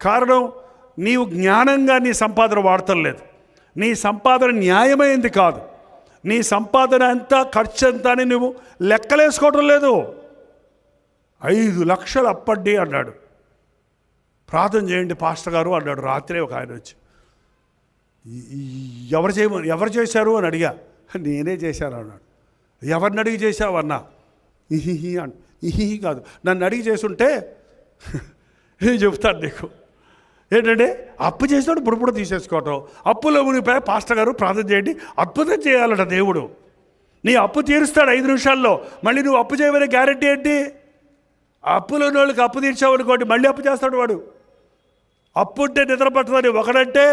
కారణం, నీవు జ్ఞానంగా నీ సంపాదన వాడటం లేదు. నీ సంపాదన న్యాయమైంది కాదు. నీ సంపాదన ఎంత, ఖర్చు ఎంత అని నువ్వు లెక్కలేసుకోవడం లేదు. 5 లక్షలు అప్పండి అన్నాడు. ప్రార్థన చేయండి పాస్టర్ గారు అన్నాడు. రాత్రే ఒక ఆయన వచ్చి, ఎవరు చేశారు అని అడిగా. నేనే చేశాను అన్నాడు. ఎవరిని అడిగి చేశావు అన్నా. ఇహి కాదు, నన్ను అడిగి చేసుంటే నేను చెప్తాను నీకు. ఏంటంటే అప్పు చేసినప్పుడు బుడబుడ తీసేసుకోవటం, అప్పులో మునిగిపోయి పాస్టర్ గారు ప్రార్థన చేయండి, అద్భుతం చేయాలట దేవుడు. నీ అప్పు తీరుస్తాడు 5 నిమిషాల్లో. మళ్ళీ నువ్వు అప్పు చేయమనే గ్యారెంటీ ఏంటి? అప్పులో వాళ్ళకి అప్పు తీర్చావు అనుకోండి, మళ్ళీ అప్పు చేస్తాడు వాడు. అప్పు ఉంటే నిద్ర పట్టదని ఒకడంటే,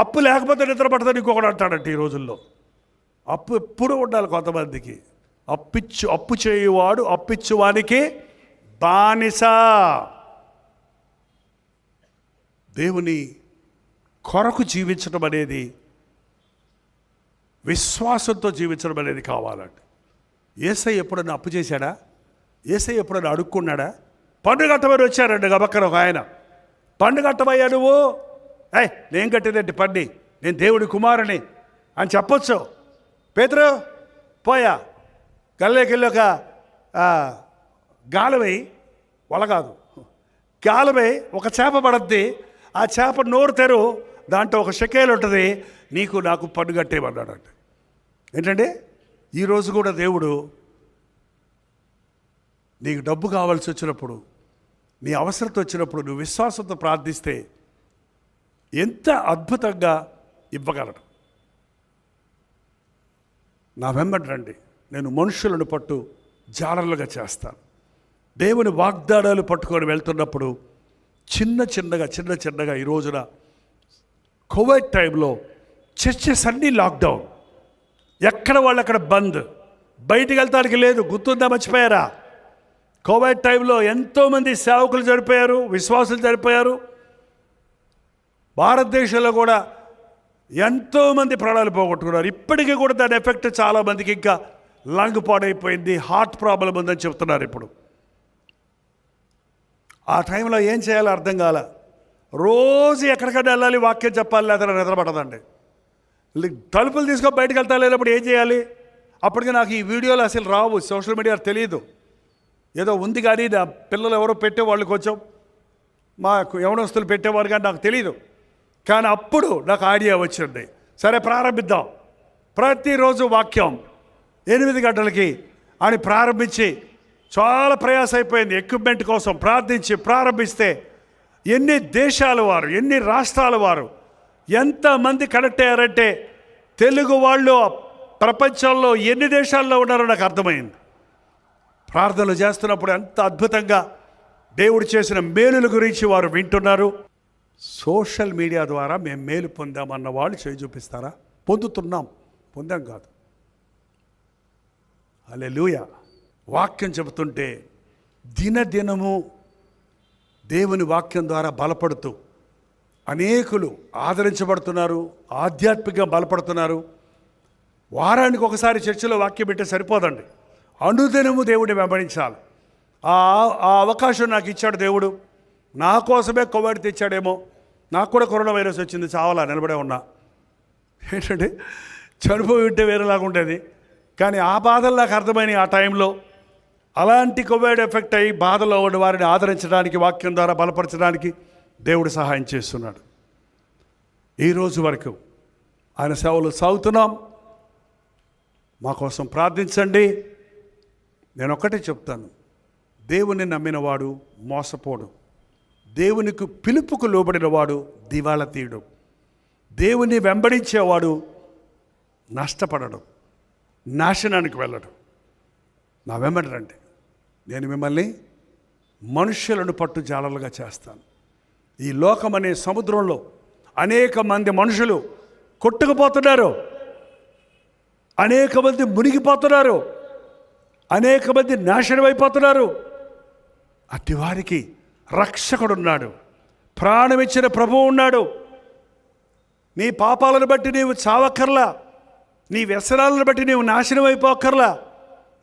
అప్పు లేకపోతే నిద్ర పట్టదని ఇంకొకడు అంటాడంటే. ఈ రోజుల్లో అప్పు ఎప్పుడు ఉండాలి కొంతమందికి. అప్పు చేయువాడు అప్పిచ్చువానికి బానిస. దేవుని కొరకు జీవించడం అనేది, విశ్వాసంతో జీవించడం అనేది కావాలండి. యేసయ్య ఎప్పుడన్నా అప్పు చేశాడా? యేసయ్య ఎప్పుడన్నా అడుక్కున్నాడా? పన్ను కట్టమని వచ్చారండి గబక్కన ఒక ఆయన. పన్ను కట్టమయ్యా నువ్వు? నేను కట్టేదేంటి పన్ని, నేను దేవుడి కుమారుని అని చెప్పొచ్చు. పేతురు పోయా, గల్లేకెళ్ళి ఒక గాలమై, వల కాదు, గాలమై ఒక చేప పడద్ది. ఆ చేప నోరు తెరు, దాంట్లో ఒక షెకేలు ఉంటుంది, నీకు నాకు పన్ను కట్టేయమన్నాడంట. ఏంటంటే ఈరోజు కూడా దేవుడు నీకు డబ్బు కావాల్సి వచ్చినప్పుడు, నీ అవసరత వచ్చినప్పుడు నువ్వు విశ్వాసంతో ప్రార్థిస్తే ఎంత అద్భుతంగా ఇవ్వగలడు. నా వెంబడి రండి, నేను మనుషులను పట్టు జాలర్లుగా చేస్తాను. దేవుని వాగ్దానాలు పట్టుకొని వెళ్తున్నప్పుడు చిన్న చిన్నగా ఈ రోజున కోవిడ్ టైంలో చర్చెస్ అన్నీ లాక్డౌన్, ఎక్కడ వాళ్ళు అక్కడ బంద్, బయటికి వెళ్తానికి లేదు. గుర్తుందా, మర్చిపోయారా? కోవిడ్ టైంలో ఎంతోమంది సేవకులు చనిపోయారు, విశ్వాసులు చనిపోయారు. భారతదేశంలో కూడా ఎంతోమంది ప్రాణాలు పోగొట్టుకున్నారు. ఇప్పటికీ కూడా దాని ఎఫెక్ట్ చాలామందికి ఇంకా లంగ్ పాడైపోయింది, హార్ట్ ప్రాబ్లం ఉందని చెప్తున్నారు. ఇప్పుడు ఆ టైంలో ఏం చేయాలో అర్థం కాల. రోజు ఎక్కడికైనా వెళ్ళాలి, వాక్యం చెప్పాలి, లేదా నిద్రపడదండి. తలుపులు తీసుకొని బయటకు వెళ్తా లేనప్పుడు ఏం చేయాలి? అప్పటికి నాకు ఈ వీడియోలు అసలు రావు, సోషల్ మీడియా తెలియదు. ఏదో ఉంది కానీ నా పిల్లలు ఎవరో పెట్టేవాళ్ళు, కొంచెం మా యవనస్తులు పెట్టేవారు, కానీ నాకు తెలియదు. కానీ అప్పుడు నాకు ఐడియా వచ్చింది, సరే ప్రారంభిద్దాం. ప్రతిరోజు వాక్యం 8 గంటలకి అని ప్రారంభించి చాలా ప్రయాస అయిపోయింది. ఎక్విప్మెంట్ కోసం ప్రారంభిస్తే ఎన్ని దేశాల వారు, ఎన్ని రాష్ట్రాల వారు, ఎంతమంది కనెక్ట్ అయ్యారంటే, తెలుగు వాళ్ళు ప్రపంచంలో ఎన్ని దేశాల్లో ఉన్నారో నాకు అర్థమైంది. ప్రార్థనలు చేస్తున్నప్పుడు ఎంత అద్భుతంగా దేవుడు చేసిన మేలుల గురించి వారు వింటున్నారు. సోషల్ మీడియా ద్వారా మేము మేలు పొందామన్న వాళ్ళు చేయి చూపిస్తారా? పొందాం కాదు. హల్లెలూయా. వాక్యం చెబుతుంటే దినదినము దేవుని వాక్యం ద్వారా బలపడుతూ అనేకులు ఆదరించబడుతున్నారు, ఆధ్యాత్మికంగా బలపడుతున్నారు. వారానికి ఒకసారి చర్చిలో వాక్యం పెట్టే సరిపోదండి, అనుదినము దేవుడిని వెంబడించాలి. ఆ అవకాశం నాకు ఇచ్చాడు దేవుడు. నా కోసమే కోవిడ్ తెచ్చాడేమో. నాకు కూడా కరోనా వైరస్ వచ్చింది, చావాలా నిలబడే ఉన్నా. ఏంటంటే చనిపోయి ఉంటే వేరేలాగా ఉండేది. కానీ ఆ బాధలు నాకు అర్థమైనాయి ఆ టైంలో. అలాంటి కోవిడ్ ఎఫెక్ట్ అయ్యి బాధలో ఉన్న వారిని ఆదరించడానికి, వాక్యం ద్వారా బలపరచడానికి దేవుడు సహాయం చేస్తున్నాడు. ఈరోజు వరకు ఆయన సేవలు సాగుతున్నాం. మా కోసం ప్రార్థించండి. నేను ఒక్కటే చెప్తాను, దేవుని నమ్మినవాడు మోసపోడు, దేవునికి పిలుపుకు లోబడినవాడు దివాళా తీయడు, దేవుని వెంబడించేవాడు నష్టపడడు, నాశనానికి వెళ్ళడు. నా వెంబడి రండి, నేను మిమ్మల్ని మనుష్యులను పట్టు జాలలుగా చేస్తాను. ఈ లోకం అనే సముద్రంలో అనేక మంది మనుషులు కొట్టుకుపోతున్నారు, అనేక మంది మునిగిపోతున్నారు, అనేక మంది నాశనం అయిపోతున్నారు. అట్టి వారికి రక్షకుడున్నాడు, ప్రాణమిచ్చిన ప్రభువు ఉన్నాడు. నీ పాపాలను బట్టి నీవు చావక్కర్లా, నీ వ్యసనాలను బట్టి నీవు నాశనం అయిపోక్కర్లా,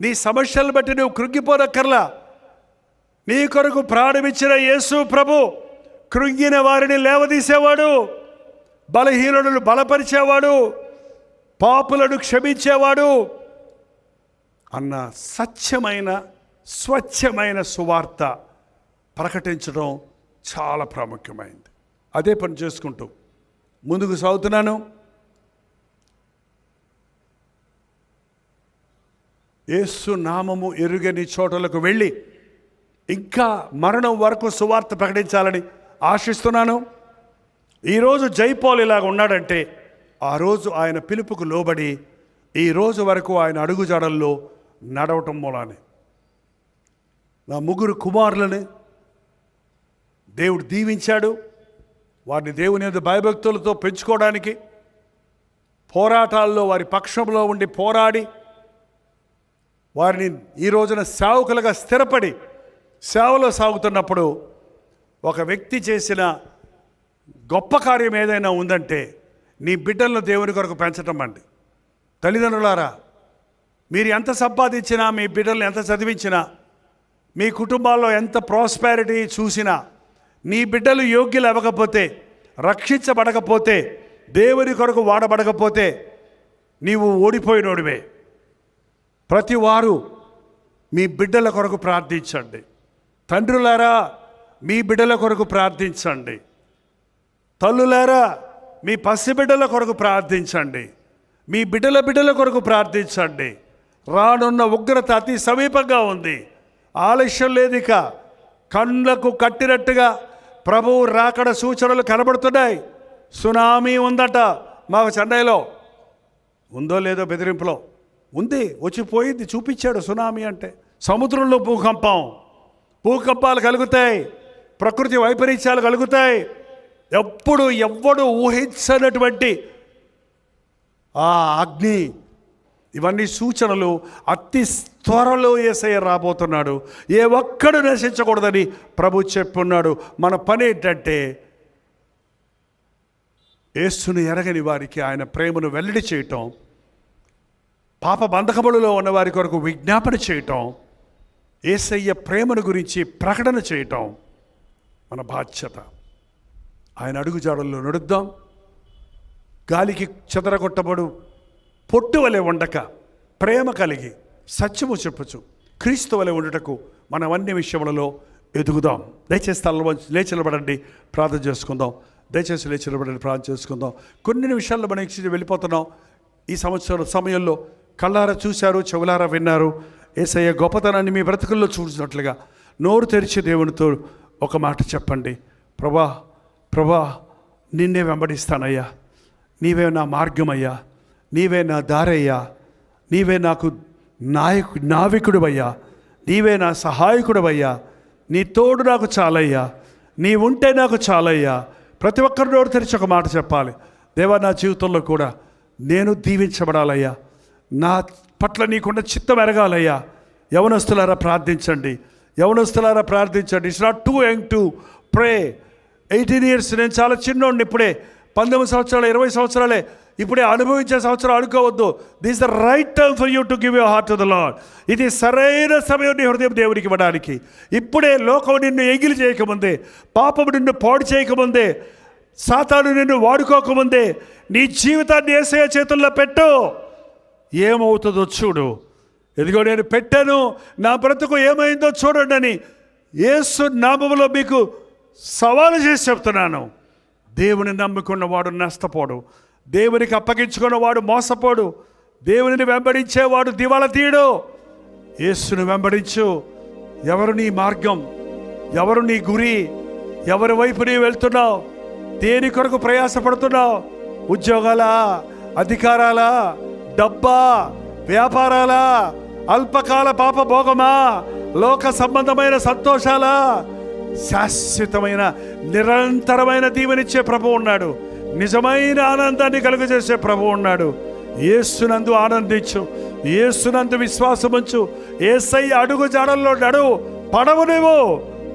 నీ సమస్యలను బట్టి నువ్వు కృంగిపోనక్కర్లా. నీ కొరకు ప్రాణమిచ్చిన యేసు ప్రభు కృంగిన వారిని లేవదీసేవాడు, బలహీనులను బలపరిచేవాడు, పాపులను క్షమించేవాడు అన్న సత్యమైన స్వచ్ఛమైన సువార్త ప్రకటించడం చాలా ప్రాముఖ్యమైంది. అదే పని చేసుకుంటూ ముందుకు సాగుతున్నాను. యేసు నామము ఎరుగని చోటలకు వెళ్ళి ఇంకా మరణం వరకు సువార్త ప్రకటించాలని ఆశిస్తున్నాను. ఈరోజు జైపాల్ ఇలాగ ఉన్నాడంటే ఆ రోజు ఆయన పిలుపుకు లోబడి ఈ రోజు వరకు ఆయన అడుగుజాడల్లో నడవటం మూలానే. నా 3 కుమారులని దేవుడు దీవించాడు. వారిని దేవుని యొక్క భయభక్తులతో పెంచుకోవడానికి, పోరాటాల్లో వారి పక్షంలో ఉండి పోరాడి వారిని ఈ రోజున సేవకులుగా స్థిరపడి సేవలో సాగుతున్నప్పుడు ఒక వ్యక్తి చేసిన గొప్ప కార్యం ఏదైనా ఉందంటే నీ బిడ్డలను దేవుని కొరకు పెంచటం అండి. తల్లిదండ్రులారా, మీరు ఎంత సంపాదించినా, మీ బిడ్డలను ఎంత చదివించినా, మీ కుటుంబాల్లో ఎంత ప్రాస్పారిటీ చూసినా, నీ బిడ్డలు యోగ్యులు అవ్వకపోతే, రక్షించబడకపోతే, దేవుని కొరకు వాడబడకపోతే నీవు ఓడిపోయినోడివే. ప్రతి వారు మీ బిడ్డల కొరకు ప్రార్థించండి. తండ్రులారా, మీ బిడ్డల కొరకు ప్రార్థించండి. తల్లులారా, మీ పసిబిడ్డల కొరకు ప్రార్థించండి. మీ బిడ్డల కొరకు ప్రార్థించండి. రానున్న ఉగ్రత అతి సమీపంగా ఉంది, ఆలస్యం లేదిక. కళ్ళకు కట్టినట్టుగా ప్రభువు రాకడ సూచనలు కనబడుతున్నాయి. సునామీ ఉందట మాకు చెన్నైలో. ఉందో లేదో బెదిరింపులో ఉంది, వచ్చిపోయింది, చూపించాడు. సునామీ అంటే సముద్రంలో భూకంపాలు కలుగుతాయి, ప్రకృతి వైపరీత్యాలు కలుగుతాయి. ఎవ్వడు ఊహించనటువంటి ఆ అగ్ని, ఇవన్నీ సూచనలు. అతి త్వరలో యేసయ్య రాబోతున్నాడు. ఏ ఒక్కడు నశించకూడదని ప్రభు చెప్పున్నాడు. మన పని ఏంటంటే యేసుని ఎరగని వారికి ఆయన ప్రేమను వెల్లడి చేయటం, పాప బంధకములలో ఉన్న వారి కొరకు విజ్ఞాపన చేయటం, యేసయ్య ప్రేమను గురించి ప్రకటన చేయటం మన బాధ్యత. ఆయన అడుగుజాడల్లో నడుద్దాం. గాలికి చెదరగొట్టబడు పొట్టు వలె ఉండక ప్రేమ కలిగి సత్యము చెప్పచ్చు క్రీస్తు వలె ఉండుటకు మనం అన్ని విషయములలో ఎదుగుదాం. దయచేసి లేచి నిలబడండి, ప్రార్థన చేసుకుందాం. దయచేసి లేచి నిలబడండి, ప్రార్థన చేసుకుందాం. కొన్ని నిమిషాల్లో మనం వెళ్ళిపోతున్నాం. ఈ సంవత్సరం సమయంలో కళ్ళారా చూశారు, చెవులారా విన్నారు. యేసయ్య గొప్పతనాన్ని మీ బ్రతుకుల్లో చూసినట్లుగా నోరు తెరిచి దేవునితో ఒక మాట చెప్పండి. ప్రభా నిన్నే వెంబడిస్తానయ్యా, నీవే నా మార్గమయ్యా, నీవే నా దారయ్యా, నీవే నాకు నావికుడువయ్యా, నీవే నా సహాయకుడువయ్యా, నీ తోడు నాకు చాలయ్యా, నీ ఉంటే నాకు చాలయ్యా. ప్రతి ఒక్కరు నోరు తెరిచి ఒక మాట చెప్పాలి. దేవా, నా జీవితంలో కూడా నేను దీవించబడాలయ్యా, నా పట్ల నీకున్న చిత్తం ఎరగాలయ్యా. యవనస్తులారా ప్రార్థించండి, యవనస్తులారా ప్రార్థించండి. It's not two young to pray. 18 years, నేను చాలా చిన్నోడిని, ఇప్పుడే 19 సంవత్సరాలు 20 సంవత్సరాలే, ఇప్పుడే అనుభవించే సంవత్సరం అనుకోవద్దు. This the right time for you to give your heart to the lord. ఇది సరైన సమయం నీ హృదయం దేవునికి ఇవ్వడానికి. ఇప్పుడే లోకం నిన్ను ఎంగిలి చేయకముందే, పాపము నిన్ను పాడు చేయకముందే, సాతాను నిన్ను వాడుకోకముందే నీ జీవితాన్ని యేసయ్య చేతుల్లో పెట్టు. ఏమవుతుందో చూడు. ఇదిగో నేను పెట్టాను, నా బ్రతుకు ఏమైందో చూడండి అని యేసు నామములో మీకు సవాలు చేసి చెప్తున్నాను. దేవుని నమ్ముకున్నవాడు నష్టపోడు, దేవునికి అప్పగించుకున్నవాడు మోసపోడు, దేవునిని వెంబడించేవాడు దివాళ తీయడు. యేసును వెంబడించు. ఎవరు నీ మార్గం, ఎవరు నీ గురి, ఎవరి వైపు నీ వెళ్తున్నావు, దేని కొరకు ప్రయాసపడుతున్నావు? ఉద్యోగాలా, అధికారాలా, డబ్బా, వ్యాపారాలా, అల్పకాల పాప భోగమా, లోక సంబంధమైన సంతోషాలా? శాశ్వతమైన నిరంతరమైన దీవెనిచ్చే ప్రభు ఉన్నాడు. నిజమైన ఆనందాన్ని కలుగజేసే ప్రభు ఉన్నాడు. యేసునందు ఆనందించు, యేసునందు విశ్వాసముంచు. యేసయ్య అడుగు జాడల్లో నడువు. పడవు నీవు,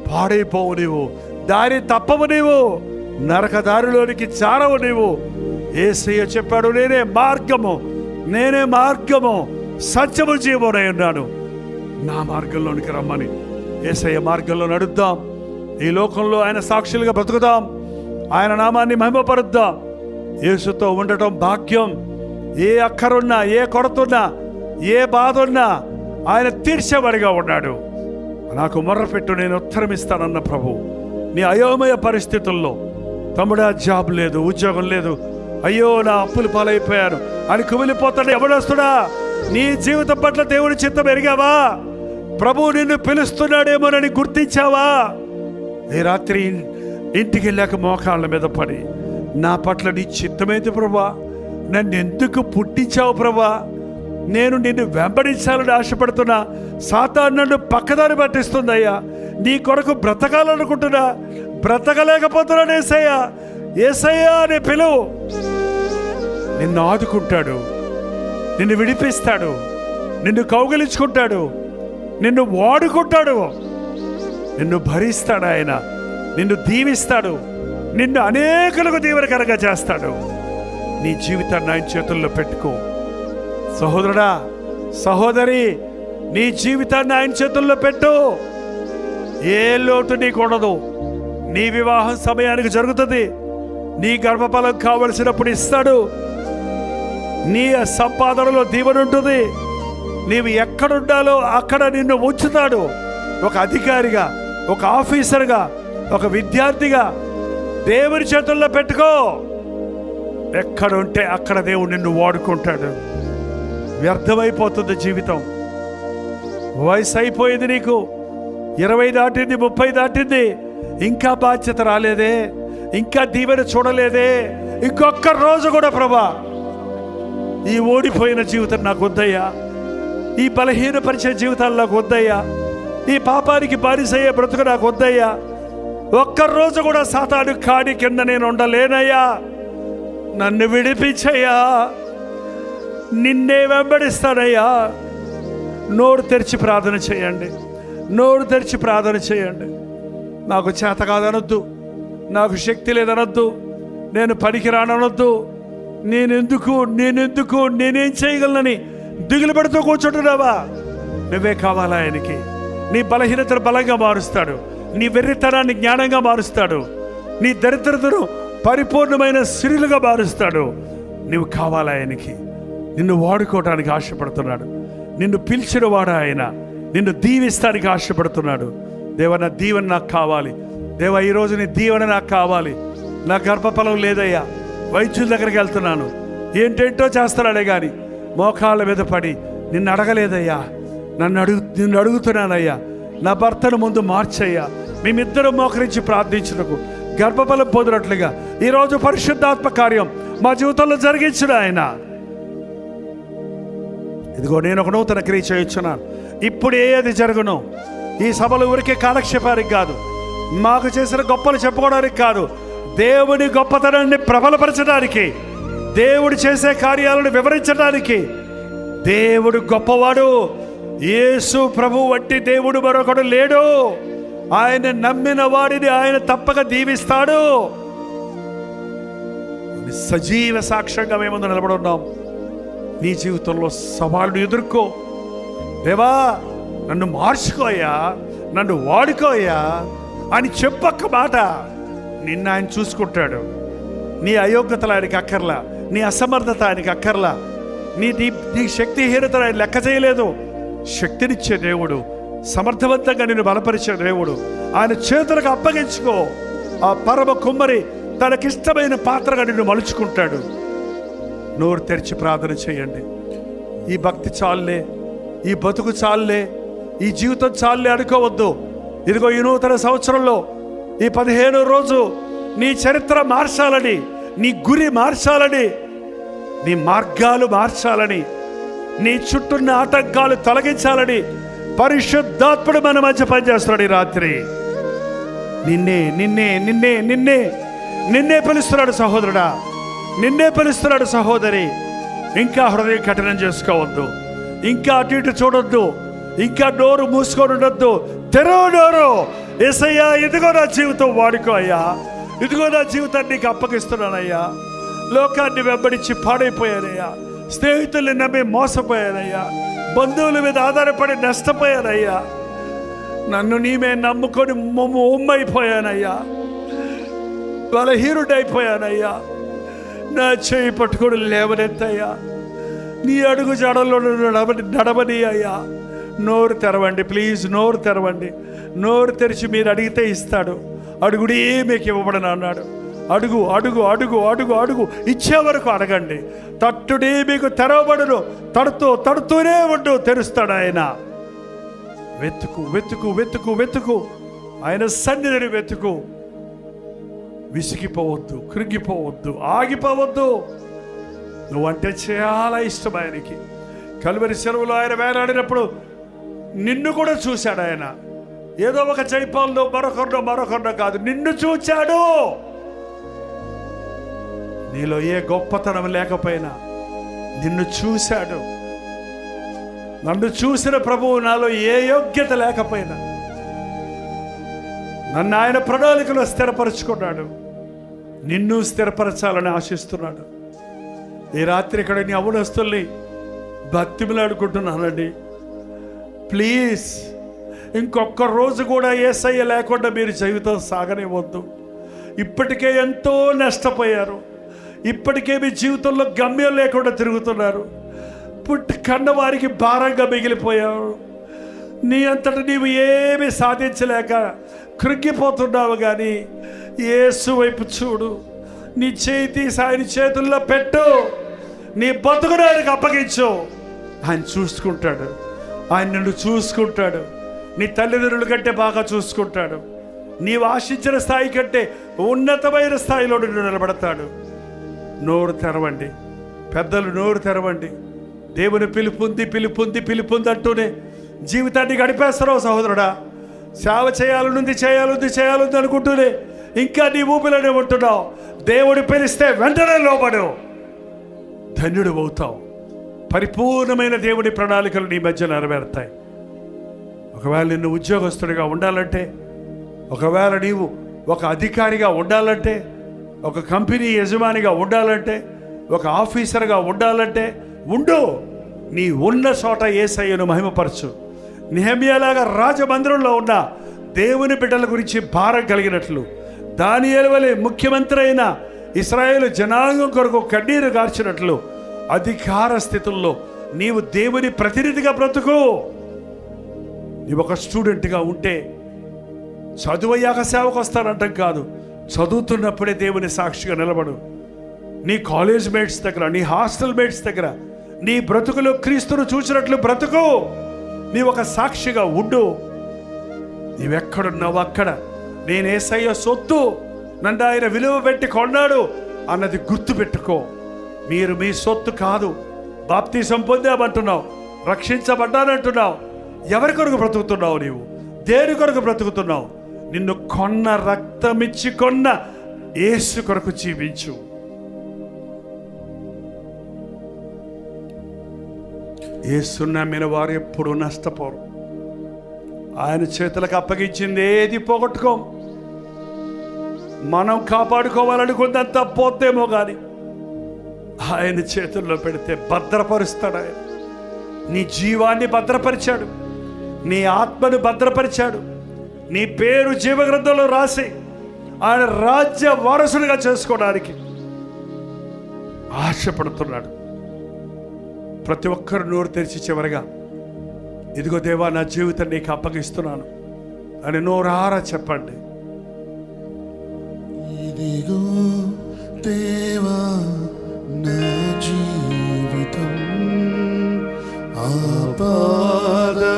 పాడైపోవు నీవు, దారి తప్పవు నీవు, నరక దారిలోనికి జారవు నీవు. యేసయ్య చెప్పాడు, నేనే మార్గము, నేనే మార్గము, సత్యము, జీవమునై ఉన్నాను, నా మార్గంలోనికి రమ్మని. యేసయ్య మార్గంలో నడుద్దాం. ఈ లోకంలో ఆయన సాక్షులుగా బ్రతుకుదాం, ఆయన నామాన్ని మహిమపరుద్దాం. యేసుతో ఉండటం భాగ్యం. ఏ అక్కరున్నా, ఏ కొరతున్నా, ఏ బాధ ఉన్నా ఆయన తీర్చేవాడిగా ఉన్నాడు. నాకు మొర్రపెట్టు, నేను ఉత్తరం ఇస్తానన్న ప్రభు. నీ అయోమయ పరిస్థితుల్లో, తమ్ముడా జాబ్ లేదు, ఉద్యోగం లేదు, అయ్యో నా అప్పులు పాలైపోయాను అని కుమిలిపోతాడు ఎవడొస్తుడా? నీ జీవితం పట్ల దేవుని చిత్తం ఎరిగావా? ప్రభువు నిన్ను పిలుస్తున్నాడేమోనని గుర్తించావా? ఈ రాత్రి ఇంటికి వెళ్ళాక మోకాళ్ళ మీద పడి, నా పట్ల నీ చిత్తమేంటి ప్రభా? నన్ను ఎందుకు పుట్టించావు ప్రభా? నేను నిన్ను వెంబడించాలని ఆశపడుతున్నా, సాతాను నన్ను పక్కదారి పట్టిస్తుందయ్యా. నీ కొరకు బ్రతకాలనుకుంటున్నా, బ్రతకలేకపోతున్నాను. యేసయ్యా, యేసయ్యా అని పిలువు. నిన్ను ఆదుకుంటాడు, నిన్ను విడిపిస్తాడు, నిన్ను కౌగిలించుకుంటాడు, నిన్ను వాడుకుంటాడు, నిన్ను భరిస్తాడు. ఆయన నిన్ను దీవిస్తాడు, నిన్ను అనేకులకు దీవెనకరంగా చేస్తాడు. నీ జీవితాన్ని ఆయన చేతుల్లో పెట్టుకో. సహోదరుడా, సహోదరి, నీ జీవితాన్ని ఆయన చేతుల్లో పెట్టు. ఏ లోటు నీకు ఉండదు. నీ వివాహం సమయానికి జరుగుతుంది. నీ గర్భఫలం కావలసినప్పుడు ఇస్తాడు. నీ సంపాదనలో దీవెన ఉంటుంది. నీవు ఎక్కడుండాలో అక్కడ నిన్ను ఉంచుతాడు. ఒక అధికారిగా, ఒక ఆఫీసర్గా, ఒక విద్యార్థిగా దేవుని చేతుల్లో పెట్టుకో. ఎక్కడ ఉంటే అక్కడ దేవుడు నిన్ను వాడుకుంటాడు. వ్యర్థమైపోతుంది జీవితం. వయసు అయిపోయింది నీకు, 20 దాటింది, 30 దాటింది, ఇంకా బాధ్యత రాలేదే, ఇంకా దీవెన చూడలేదే. ఇంకొక్క రోజు కూడా ప్రభా, ఈ ఓడిపోయిన జీవితం నాకు వద్దయ్యా, ఈ బలహీనపరిచే జీవితాలు నాకు వద్దయ్యా, ఈ పాపానికి బానిసయ్యే బ్రతుకు నాకు వద్దయ్యా. ఒక్కరోజు కూడా సాతాను కాడి కింద నేను ఉండలేనయ్యా. నన్ను విడిపించయ్యా, నిన్నే వెంబడిస్తానయ్యా. నోరు తెరిచి ప్రార్థన చేయండి, నోరు తెరిచి ప్రార్థన చేయండి. నాకు చేత కాదనొద్దు, నాకు శక్తి లేదనొద్దు, నేను పనికి రానొద్దు, నేనేం చేయగలనని దిగులు పడుతూ కూర్చుంటున్నావా? నువ్వే కావాలా ఆయనకి. నీ బలహీనతను బలంగా మారుస్తాడు, నీ వెర్రితనాన్ని జ్ఞానంగా మారుస్తాడు, నీ దరిద్రతను పరిపూర్ణమైన సిరులుగా మారుస్తాడు. నువ్వు కావాలా ఆయనకి. నిన్ను వాడుకోవడానికి ఆశపడుతున్నాడు. నిన్ను పిలిచిన వాడు ఆయన. నిన్ను దీవిస్తానికి ఆశపడుతున్నాడు. దేవా, నా దీవెన నాకు కావాలి. దేవా, ఈరోజు నీ దీవెన నాకు కావాలి. నా గర్భఫలం లేదయ్యా, వైద్యుల దగ్గరికి వెళ్తున్నాను, ఏంటేంటో చేస్తున్నాడే కానీ మోకాళ్ళ మీద పడి నిన్ను అడగలేదయ్యా. నిన్ను అడుగుతున్నానయ్యా, నా భర్తను ముందు మార్చయ్యా. మేమిద్దరం మోకరించి ప్రార్థించుటకు, గర్భఫలం పొందినట్లుగా ఈరోజు పరిశుద్ధాత్మ కార్యం మా జీవితంలో జరిగించిన ఆయన. ఇదిగో నేను ఒక నూతన క్రియ చేయించున్నాను. ఇప్పుడు ఏది జరుగును, ఈ సభలు ఊరికే కాలక్షేపానికి కాదు, మాకు చేసిన గొప్పలు చెప్పుకోవడానికి కాదు, దేవుని గొప్పతనాన్ని ప్రబలపరచడానికి, దేవుడు చేసే కార్యాలను వివరించడానికి. దేవుడు గొప్పవాడు. యేసు ప్రభు వంటి దేవుడు మరొకడు లేడు. ఆయన నమ్మిన వాడిని ఆయన తప్పక దీవిస్తాడు. సజీవ సాక్ష్యంగా మేము నిలబడి ఉన్నాం. నీ జీవితంలో సవాళ్ళు ఎదుర్కో. దేవా నన్ను మార్చుకోయా, నన్ను వాడుకోయా అని చెప్పొక్క మాట. నిన్న ఆయన చూసుకుంటాడు. నీ అయోగ్యతలు ఆయనకి అక్కర్లా, నీ అసమర్థత ఆయనకి అక్కర్లా, నీ శక్తిహీనతను ఆయన లెక్క చేయలేదు. శక్తినిచ్చే దేవుడు, సమర్థవంతంగా నిన్ను బలపరిచే దేవుడు. ఆయన చేతులకు అప్పగించుకో. ఆ పరమ కుమ్మరి తనకిష్టమైన పాత్రగా నిన్ను మలుచుకుంటాడు. నోరు తెరిచి ప్రార్థన చేయండి. ఈ భక్తి చాలులే, ఈ బతుకు చాలులే, ఈ జీవితం చాలులే అనుకోవద్దు. ఇదిగో ఈ నూతన సంవత్సరంలో ఈ 15వ రోజు నీ చరిత్ర మార్చాలని, నీ గురి మార్చాలని, నీ మార్గాలు మార్చాలని, నీ చుట్టూన్న ఆటంకాలు తొలగించాలని పరిశుద్ధాత్ముడు మన మధ్య పనిచేస్తున్నాడు. ఈ రాత్రి నిన్నే నిన్నే నిన్నే నిన్నే నిన్నే పిలుస్తున్నాడు సహోదరుడా, నిన్నే పిలుస్తున్నాడు సహోదరి. ఇంకా హృదయం కఠినం చేసుకోవద్దు, ఇంకా అటు ఇటు చూడొద్దు, ఇంకా నోరు మూసుకొని ఉండొద్దు. తెరవు నోరు. యేసయ్యా ఇదిగో నా జీవితం వాడుకో అయ్యా, ఇదిగో నా జీవితాన్ని నీకు అప్పగిస్తున్నానయ్యా. లోకాన్ని వెంబడించి పాడైపోయానయ్యా, స్నేహితుల్ని నమ్మి మోసపోయానయ్యా, బంధువుల మీద ఆధారపడి నష్టపోయానయ్యా, నన్ను నీమే నమ్ముకొని ఉమ్మైపోయానయ్యా, బలహీనుడైపోయానయ్యా. నా చేయి పట్టుకొని లేవనెత్తయ్యా, నీ అడుగు జాడల్లో నడవని అయ్యా. నోరు తెరవండి ప్లీజ్, నోరు తెరవండి. నోరు తెరిచి మీరు అడిగితే ఇస్తాడు. అడుగుడే మీకు ఇవ్వబడను అన్నాడు. అడుగు అడుగు అడుగు అడుగు అడుగు, ఇచ్చే వరకు అడగండి. తట్టుడే మీకు తెరవబడును. తడుతూనే ఉండు, తెరుస్తాడు ఆయన. వెతుకు వెతుకు వెతుకు వెతుకు, ఆయన సన్నిధిని వెతుకు. విసిగిపోవద్దు, కృంగిపోవద్దు, ఆగిపోవద్దు. నువ్వంటే చాలా ఇష్టం ఆయనకి. కల్వరి సెలవులో ఆయన వేలాడినప్పుడు నిన్ను కూడా చూశాడు ఆయన. ఏదో ఒక జైపాల్లో మరొకరినో కాదు, నిన్ను చూచాడు. నీలో ఏ గొప్పతనం లేకపోయినా నిన్ను చూశాడు. నన్ను చూసిన ప్రభువు నాలో ఏ యోగ్యత లేకపోయినా నన్ను ఆయన ప్రణాళికలో స్థిరపరచుకున్నాడు. నిన్ను స్థిరపరచాలని ఆశిస్తున్నాడు. ఈ రాత్రి ఇక్కడ నీ అవనస్తుల్ని బతిమిలాడుకుంటున్నానండి. ప్లీజ్ ఇంకొక రోజు కూడా యేసయ్య లేకుండా మీరు జీవితం సాగనివ్వద్దు. ఇప్పటికే ఎంతో నష్టపోయారు. ఇప్పటికే మీ జీవితంలో గమ్యం లేకుండా తిరుగుతున్నారు. పుట్టి కన్నవారికి భారంగా మిగిలిపోయారు. నీ అంతటా నీవు ఏమీ సాధించలేక కృంగిపోతున్నావు. కానీ యేసు వైపు చూడు. నీ చేతి ఆయన చేతుల్లో పెట్టు. నీ బతుకును ఆయనకు అప్పగించు. ఆయన చూసుకుంటాడు. ఆయన నిన్ను చూసుకుంటాడు. నీ తల్లిదండ్రుల కంటే బాగా చూసుకుంటాడు. నీవు ఆశించిన స్థాయి కంటే ఉన్నతమైన స్థాయిలో నిన్ను నిలబడతాడు. నోరు తెరవండి పెద్దలు, నోరు తెరవండి. దేవుని పిలుపుంది పిలుపుంది పిలుపుంది అంటూనే జీవితాన్ని గడిపేస్తున్నావు సహోదరుడా. సేవ చేయాలుంది అనుకుంటూనే ఇంకా నీ ఊపిలోనే ఉంటున్నావు. దేవుడు పిలిస్తే వెంటనే లోబడు, ధన్యుడు అవుతావు. పరిపూర్ణమైన దేవుడి ప్రణాళికలు నీ మధ్య నెరవేరుతాయి. ఒకవేళ నిన్ను ఉద్యోగస్తుడిగా ఉండాలంటే, ఒకవేళ నీవు ఒక అధికారిగా ఉండాలంటే, ఒక కంపెనీ యజమానిగా ఉండాలంటే, ఒక ఆఫీసర్గా ఉండాలంటే ఉండు. నీ ఉన్న చోట యేసయ్యను మహిమపరచు. నెహెమ్యాలాగా రాజమందిరంలో ఉన్న దేవుని బిడ్డల గురించి భారం కలిగినట్లు, దానియేలు వలె ముఖ్యమంత్రి అయిన ఇశ్రాయేలు జనాంగం కొరకు కన్నీరు గార్చినట్లు అధికార స్థితుల్లో నీవు దేవుని ప్రతినిధిగా బ్రతుకు. నీవు ఒక స్టూడెంట్గా ఉంటే చదువయ్యాక సేవకు వస్తానంటాం కాదు, చదువుతున్నప్పుడే దేవుని సాక్షిగా నిలబడు. నీ కాలేజ్ మేట్స్ దగ్గర, నీ హాస్టల్ మేట్స్ దగ్గర నీ బ్రతుకులో క్రీస్తును చూసినట్లు బ్రతుకు. నీ ఒక సాక్షిగా ఉండు. నీవెక్కడున్నావు అక్కడ నేను యేసయ్య సొత్తు, నన్ను ఆయన విలువ పెట్టి కొన్నాడు అన్నది గుర్తుపెట్టుకో. మీరు మీ సొత్తు కాదు. బాప్తీసం పొందామంటున్నావు, రక్షించబడ్డానంటున్నావు. ఎవరి కొరకు బ్రతుకుతున్నావు? నీవు దేని కొరకు బ్రతుకుతున్నావు? నిన్ను కొన్న, రక్తమిచ్చి కొన్న యేసు కొరకు జీవించు. యేసును నమ్మిన వారు ఎప్పుడు నష్టపోరు. ఆయన చేతులకు అప్పగించింది ఏది పోగొట్టుకోం. మనం కాపాడుకోవాలనుకుందంతా పోతేమో కానీ ఆయన చేతుల్లో పెడితే భద్రపరుస్తాడు. ఆయన నీ జీవాన్ని భద్రపరిచాడు, నీ ఆత్మను భద్రపరిచాడు, నీ పేరు జీవగ్రంథంలో రాసి ఆయన రాజ్య వారసునిగా చేసుకోవడానికి ఆశపడుతున్నాడు. ప్రతి ఒక్కరు నోరు తెరిచి చివరిగా, ఇదిగో దేవా నా జీవితం నీకు అప్పగిస్తున్నాను అని నోరారా చెప్పండి. ఇదిగో దేవా నా జీవితం, ఆపాదమస్తకం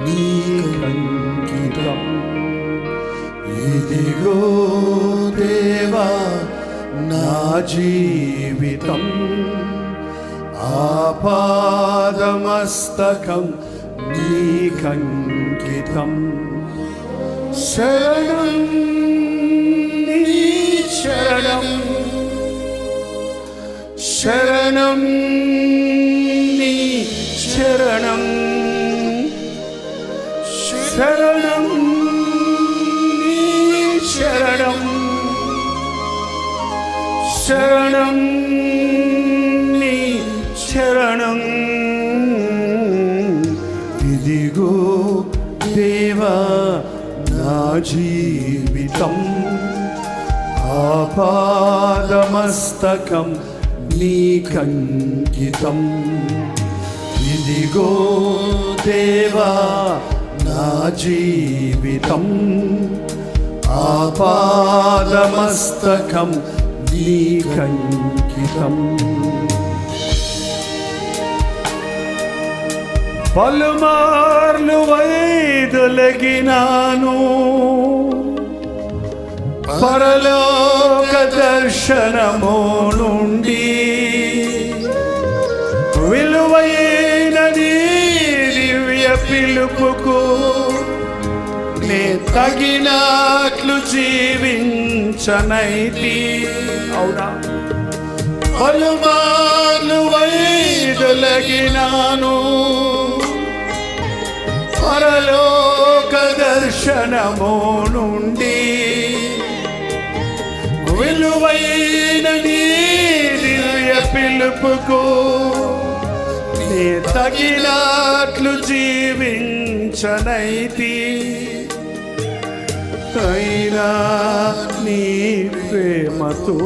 నీకంకితం. ఇదిగో దేవా నా జీవితం, ఆపాదమస్తకం నీకంకితం. శరణం నీ శరణం, శరణం నీ శరణం, శరణం నీ శరణం, శరణం నీ శరణం. ఇదిగో దేవా నా జీవితం, ఆపాదమస్తకం నీకంకితం. ఇదిగో దేవా నా జీవితం, ఆపాదమస్తకం నీకంకితం. పలుమార్లు వైదొలగినాను, పరలోక దర్శనము నుండి విలువైన నీ దివ్య పిలుపుకు నే తగినట్లు జీవించనైతి. అవునా? పలుమార్లు వైదొలగినాను, పరలోక దర్శనము నుండి విలువైన నీ దివ్య పిలుపుకు నే తగినట్లు జీవించనైతి. అయినా నీ ప్రేమతో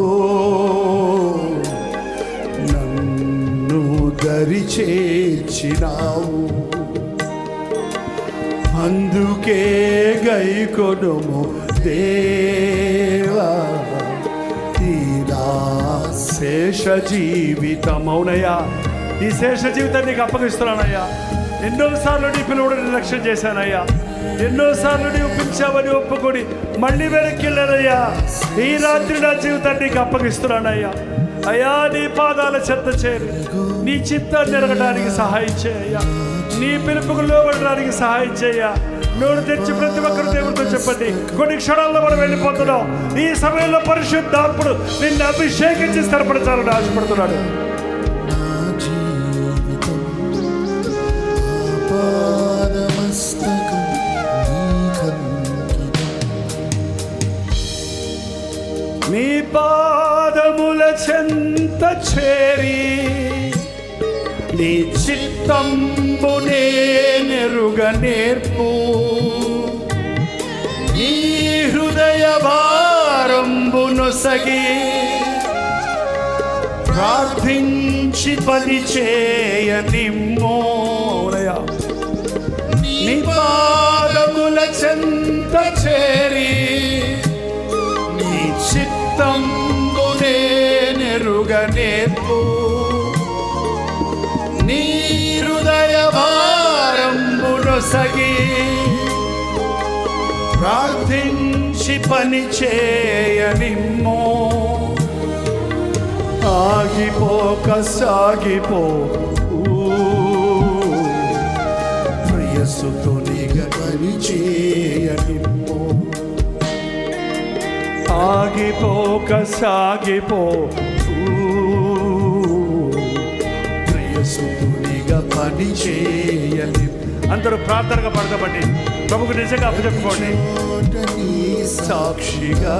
నన్ను దరి చేర్చినావు, అందుకే గైకొనుము దేవా ఈ నా శేష జీవితం. అవునయ్యా, ఈ శేష జీవితాన్ని నీకు అప్పగిస్తున్నానయ్యా. ఎన్నోసార్లు నీ పిలువడు నిర్లక్ష్యం చేశానయ్యా, ఎన్నోసార్లు నీవు పిలిచావని ఒప్పుకొని మళ్ళీ వెనక్కి వెళ్ళానయ్యా. ఈ రాత్రి నా జీవితాన్ని నీకు అప్పగిస్తున్నానయ్యా. అయ్యా, నీ పాదాల చెత్త చేరి నీ చిత్తాన్ని ఎరగడానికి సహాయం చేయ్యా, నీ పిలుపుకు లోబడడానికి సహాయం చేయ. నోరు తెచ్చి ప్రతి ఒక్కరు దేవుడితో చెప్పండి. కొన్ని క్షణాల్లో మనం వెళ్ళిపోతున్నాం. ఈ సమయంలో పరిశుద్ధాత్ముడు నిన్ను అభిషేకించి స్థిరపరచాలని ఆశపడుతున్నాడు. నీ పాదముల చెంత చేరి నీ చిత్తంబునే నెరుగ నేర్పు, నీ హృదయ భారంబును సగి ప్రార్థించి పని చేయనిమ్మో. నీ పాదముల చెంత చేరి నీ చిత్తంబునే నెరుగ నేర్పు, నీ హృదయ భారంబును సగి ప్రార్థించి పని చేయనిమ్మో. ఆగిపోక సాగిపో ప్రియసుతో నిగ పని చేయనిమ్మో. ఆగిపోక సాగిపో ప్రియసుతునిగా పని చేయని అందరూ ప్రార్థనగా పడతామండి. ప్రభుకు నిజంగా అప్పచెప్పుకోండి. సాక్షిగా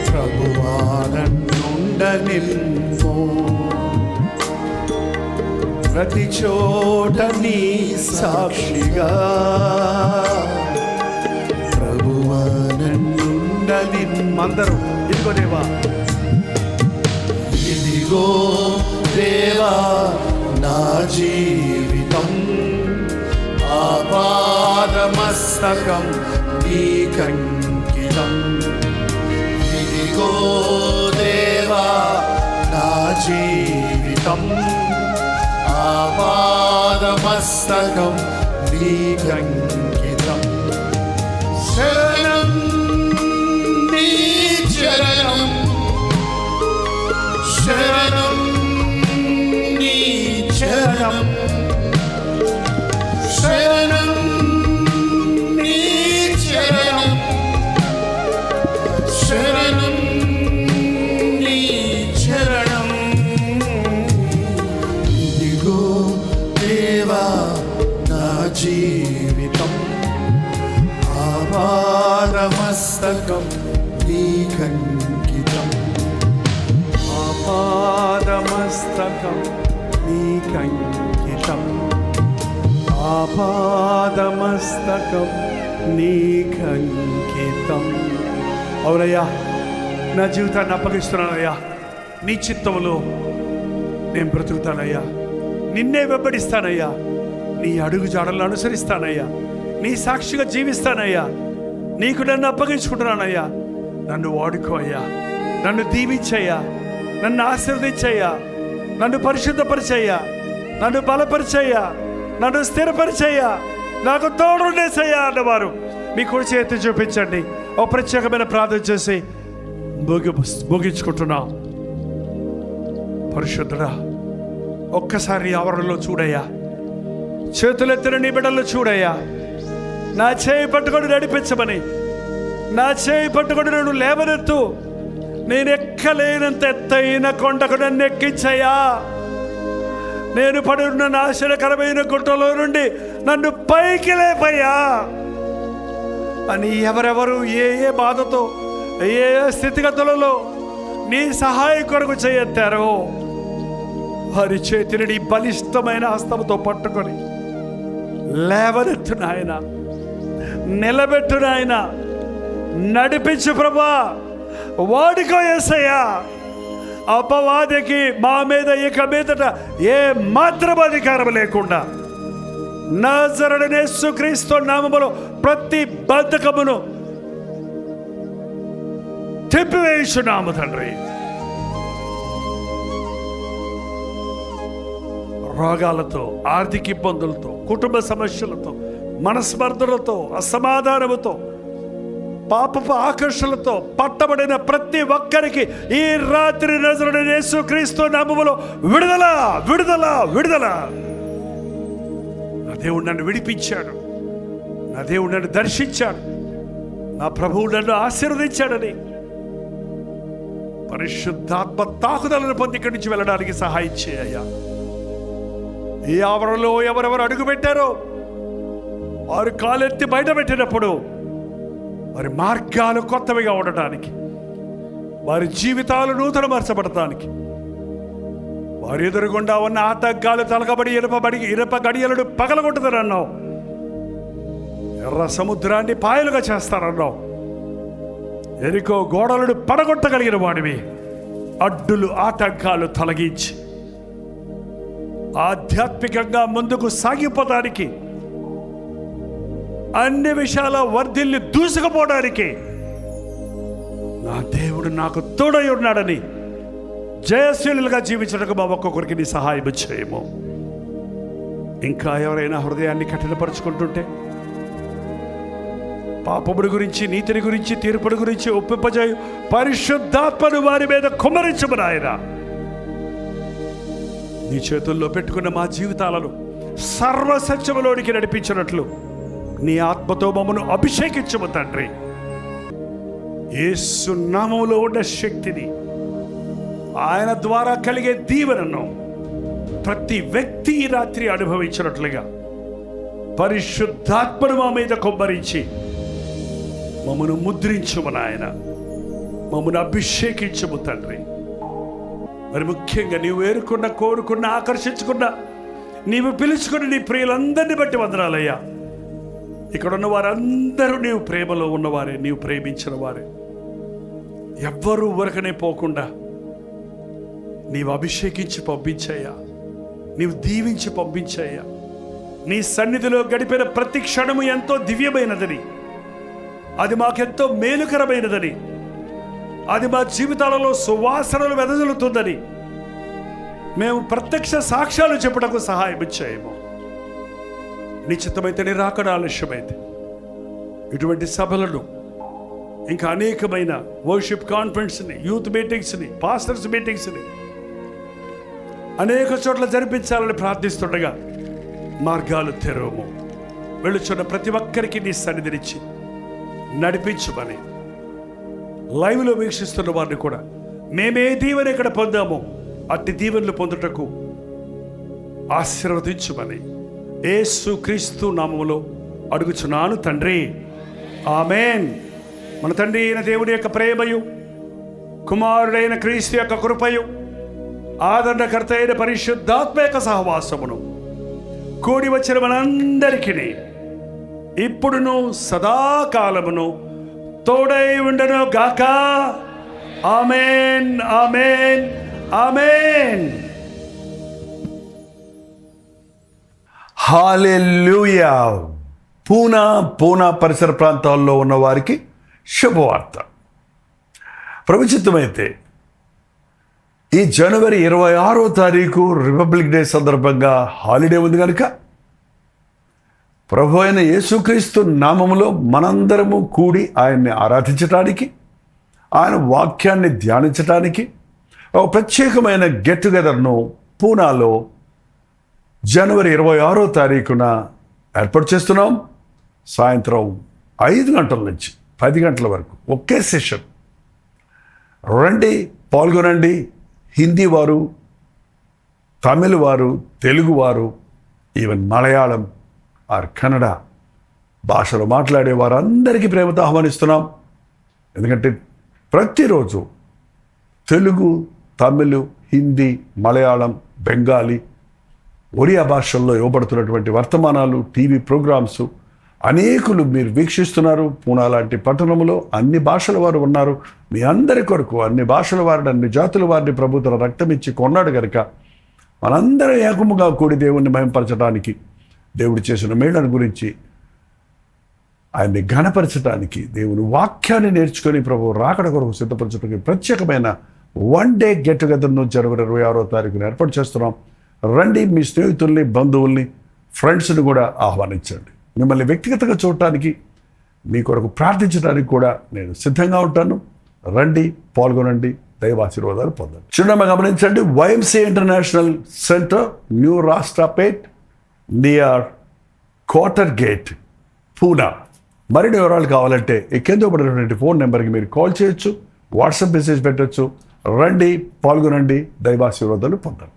ప్రభువా నన్నుండనిమ్ము, ప్రతి చోట నీ సాక్షిగా ప్రభువా నన్నుండనిమ్ము. అందరూ ఇదిగో దేవా, ఇదిగో దేవా నా జీవితం, ఆపాదమస్తకం నీకంకితం. ఇదిగో దేవా నా జీవితం, ఆపాదమస్తకం నీకంకితం. శరణం నీ చరణం, శరణం నీ చరణం, శరణం నీ చరణం, శరణం నీ చరణం. ఇదిగో దేవా నా జీవితం, ఆపాదమస్తకం నీకంకితం, ఆపాదమస్తకం నీకంకితం, ఆపాదమస్తకం నీకంకితం. అవునయ్యా, నా జీవితాన్ని అప్పగిస్తున్నానయ్యా. నీ చిత్తంలో నేను బ్రతుకుతానయ్యా. నిన్నే వెంబడిస్తానయ్యా. నీ అడుగు జాడలను అనుసరిస్తానయ్యా. నీ సాక్షిగా జీవిస్తానయ్యా. నీకు నన్ను అప్పగించుకుంటున్నానయ్యా. నన్ను వాడుకో అయ్యా. నన్ను దీవించయ్యా. నన్ను ఆశీర్వదించయ్యా. నన్ను పరిశుద్ధపరిచయ్యా. నన్ను బలపరిచయ్యా. నన్ను స్థిరపరిచయ్యా. నాకు తోడుండేసయ్యా అన్నవారు మీ కుడి చేతి చూపించండి. ఓ ప్రత్యేకమైన ప్రార్థన చేసి ముగించుకుంటున్నాం. పరిశుద్ధుడా, ఒక్కసారి ఆవరణలో చూడయ్యా. చేతులెత్తిన నీ బిడ్డల్లో చూడయ్యా. నా చేయి పట్టుకొని నడిపించమని, నా చేయి పట్టుకొని నన్ను లేవనెత్తు. నేను ఎక్కలేనంత ఎత్తైన కొండకు నన్ను ఎక్కించయ్యా. నేను పడి ఉన్న నాశనకరమైన గుట్టలో నుండి నన్ను పైకి లేపయ్యా అని ఎవరెవరు ఏ ఏ బాధతో ఏ ఏ స్థితిగతులలో నీ సహాయం కొరకు చేయెత్తారో వారి చేతిని నీ బలిష్టమైన హస్తముతో పట్టుకొని లేవనెత్తు నాయన, నిలబెట్టు నాయన, నడిపించు ప్రభా. వాడుకో యేసయ్యా. అపవాదికి మా మీద ఇక మీదట ఏ మాత్రం అధికారం లేకుండా నజరేయుడైన యేసుక్రీస్తు నామములో ప్రతి బంధకమును తిప్పివేయుచున్నాము తండ్రి. రోగాలతో, ఆర్థిక ఇబ్బందులతో, కుటుంబ సమస్యలతో, మనస్పర్ధలతో, అసమాధానముతో, పాపపు ఆకర్షణలతో పట్టబడిన ప్రతి ఒక్కరికి ఈ రాత్రి నజరేయుడైన యేసుక్రీస్తు నామములో విడుదల, విడుదల, విడుదల. నా దేవుడు నన్ను విడిపించాడు. నా దేవుడు నన్ను దర్శించాడు. నా ప్రభువు నన్ను ఆశీర్వదించాడని పరిశుద్ధాత్మ తాకుదలను పొంది ఇక్కడి నుంచి వెళ్ళడానికి సహాయం చేయ్యా. ఈ ఆవరణలో ఎవరెవరు అడుగు పెట్టారో వారు కాలెత్తి బయట పెట్టినప్పుడు వారి మార్గాలు కొత్తవిగా ఉండటానికి, వారి జీవితాలు నూతనమర్చబడటానికి, వారి ఎదురుగుండా ఉన్న ఆటంకాలు తలకబడి ఇనప గడియలను పగలగొట్టుతారన్నావు. ఎర్ర సముద్రాన్ని పాయలుగా చేస్తారన్నావు. ఎరికో గోడలను పడగొట్టగలిగిన వాడివి. అడ్డులు, ఆటంకాలు తొలగించి ఆధ్యాత్మికంగా ముందుకు సాగిపోవడానికి, అన్ని విషయాల వర్ధిల్లి దూసుకుపోవడానికి నా దేవుడు నాకు తోడై ఉన్నాడని జయశీలుగా జీవించడానికి మా ఒక్కొక్కరికి నీ సహాయం చేయము. ఇంకా ఎవరైనా హృదయాన్ని కఠినపరుచుకుంటుంటే పాపముడి గురించి, నీతిని గురించి, తీర్పుడి గురించి ఒప్పింపజేయు పరిశుద్ధాత్మను వారి మీద కుమ్మరించము నాయనా. నీ చేతుల్లో పెట్టుకున్న మా జీవితాలను సర్వసత్యములోనికి నడిపించినట్లు నీ ఆత్మతో మమ్మను అభిషేకించము తండ్రి. యేసు నామములో ఉన్న శక్తిని, ఆయన ద్వారా కలిగే దీవెనను ప్రతి వ్యక్తి ఈ రాత్రి అనుభవించినట్లుగా పరిశుద్ధాత్మను మా మీద కొమ్మరించి మమ్మను ముద్రించుము నాయన, మమ్మను అభిషేకించుము తండ్రి. మరి ముఖ్యంగా నీవు వేరుకున్న, కోరుకున్న, ఆకర్షించుకున్న, నీవు పిలుచుకుని నీ ప్రియులందరినీ బట్టి వందనాలయ్యా. ఇక్కడ ఉన్న వారందరూ నీవు ప్రేమలో ఉన్నవారే, నీవు ప్రేమించిన వారే. ఎవ్వరూ ఊరకనే పోకుండా నీవు అభిషేకించి పంపించాయా, నీవు దీవించి పంపించాయా. నీ సన్నిధిలో గడిపిన ప్రతి క్షణము ఎంతో దివ్యమైనదని, అది మాకెంతో మేలుకరమైనదని, అది మా జీవితాలలో సువాసనలు వెదజల్లుతుందని మేము ప్రత్యక్ష సాక్ష్యాలు చెప్పుటకు సహాయం ఇచ్చాయేమో. నిశ్చితమైతే, నీ రాకడ ఆలస్యమైతే ఇటువంటి సభలను, ఇంకా అనేకమైన వర్షిప్ కాన్ఫరెన్స్ని, యూత్ మీటింగ్స్ని, పాస్టర్స్ మీటింగ్స్ని అనేక చోట్ల జరిపించాలని ప్రార్థిస్తుండగా మార్గాలు తెరవము. వెళ్ళుచున్న ప్రతి ఒక్కరికి నీ సన్నిధినిచ్చి నడిపించుమని, లైవ్లో వీక్షిస్తున్న వారిని కూడా మేమే దీవెన ఇక్కడ పొందామో అట్టి దీవెనలు పొందుటకు ఆశీర్వదించుమని యేసు క్రీస్తు నామములో అడుగుచున్నాను తండ్రి, ఆమేన్. మన తండ్రి అయిన దేవుని యొక్క ప్రేమయు, కుమారుడైన క్రీస్తు యొక్క కృపయు, ఆదరణకర్త అయిన పరిశుద్ధాత్మ యొక్క సహవాసమును కూడి వచ్చిన మనందరికీ ఇప్పుడును సదాకాలమును తోడై ఉండను గాక. ఆమేన్, ఆమేన్, ఆమేన్. హల్లెలూయా. పూనా పరిసర ప్రాంతాల్లో ఉన్న వారికి శుభవార్త. ప్రభుచిత్తమైతే ఈ జనవరి 26వ తారీఖు రిపబ్లిక్ డే సందర్భంగా హాలిడే ఉంది కనుక ప్రభు అయిన యేసుక్రీస్తు నామములో మనందరము కూడి ఆయన్ని ఆరాధించటానికి, ఆయన వాక్యాన్ని ధ్యానించటానికి ఒక ప్రత్యేకమైన గెట్ టుగెదర్ను పూనాలో జనవరి 26వ తారీఖున ఏర్పాటు చేస్తున్నాం. సాయంత్రం 5 గంటల నుంచి 10 గంటల వరకు ఒకే సెషన్. రండి, పాల్గొనండి. హిందీ వారు, తమిళ వారు, తెలుగు వారు, ఈవెన్ మలయాళం ఆర్ కన్నడ భాషలో మాట్లాడే వారందరికీ ప్రేమతో ఆహ్వానిస్తున్నాం. ఎందుకంటే ప్రతిరోజు తెలుగు, తమిళ్, హిందీ, మలయాళం, బెంగాలీ, ఒరియా భాషల్లో ఇవ్వబడుతున్నటువంటి వర్తమానాలు, టీవీ ప్రోగ్రామ్స్ అనేకులు మీరు వీక్షిస్తున్నారు. పూనా లాంటి పట్టణంలో అన్ని భాషల వారు ఉన్నారు. మీ అందరి కొరకు అన్ని భాషల వారిని, అన్ని జాతుల వారిని ప్రభు తన రక్తం ఇచ్చి కొన్నాడు కనుక మనందరం ఏకముగా కూడి దేవుణ్ణి మహింపరచడానికి, దేవుడు చేసిన మేళ్లను గురించి ఆయన్ని ఘనపరచడానికి, దేవుని వాక్యాన్ని నేర్చుకొని ప్రభు రాకడ కొరకు సిద్ధపరచడానికి ప్రత్యేకమైన 1 డే గెట్ టుగెదర్ను జనవరి 26వ తారీఖున ఏర్పాటు చేస్తున్నాం. రండి, మీ స్నేహితుల్ని, బంధువుల్ని, ఫ్రెండ్స్ని కూడా ఆహ్వానించండి. మిమ్మల్ని వ్యక్తిగతంగా చూడటానికి, మీ కొరకు ప్రార్థించడానికి కూడా నేను సిద్ధంగా ఉంటాను. రండి, పాల్గొనండి, దైవాశీర్వాదాలు పొందండి. చిన్నగా గమనించండి, YMCA international centre, new Rastapeth, near quarter gate, Poona. మరిన్ని వివరాలు కావాలంటే ఈ కింద పడినటువంటి ఫోన్ నెంబర్కి మీరు కాల్ చేయొచ్చు, వాట్సాప్ మెసేజ్ పెట్టచ్చు. రండి, పాల్గొనండి, దైవాశీర్వాదాలు పొందండి.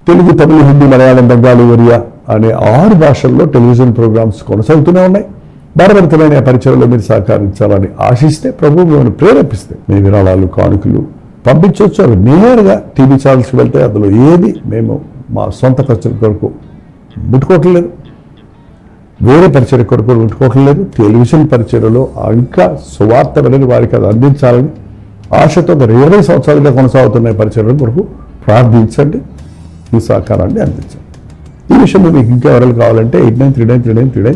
తెలుగు, తమిళ, హిందీ, మలయాళం, బెంగాలీ, ఒరియా అనే 6 భాషల్లో టెలివిజన్ ప్రోగ్రామ్స్ కొనసాగుతూనే ఉన్నాయి. భారతమైన పరిచయంలో మీరు సహకరించాలని ఆశిస్తే, ప్రభు మిమ్మల్ని ప్రేరేపిస్తే మీ విరాళాలు, కానుకలు పంపించవచ్చు. అవి నేరుగా టీవీ ఛానల్స్కి వెళ్తే అందులో ఏది మేము మా సొంత ఖర్చుల కొరకు ముట్టుకోవట్లేదు, వేరే పరిచయ కొరకు ముట్టుకోవట్లేదు. టెలివిజన్ పరిచయలో ఇంకా సువార్త వినని వారికి అది అందించాలని ఆశతో 20 సంవత్సరాలుగా కొనసాగుతున్న పరిచయం కొరకు ప్రార్థించండి, ఈ సహకారాన్ని అందించండి. ఈ విషయంలో మీకు ఇంకా వివరాలు కావాలంటే 89393939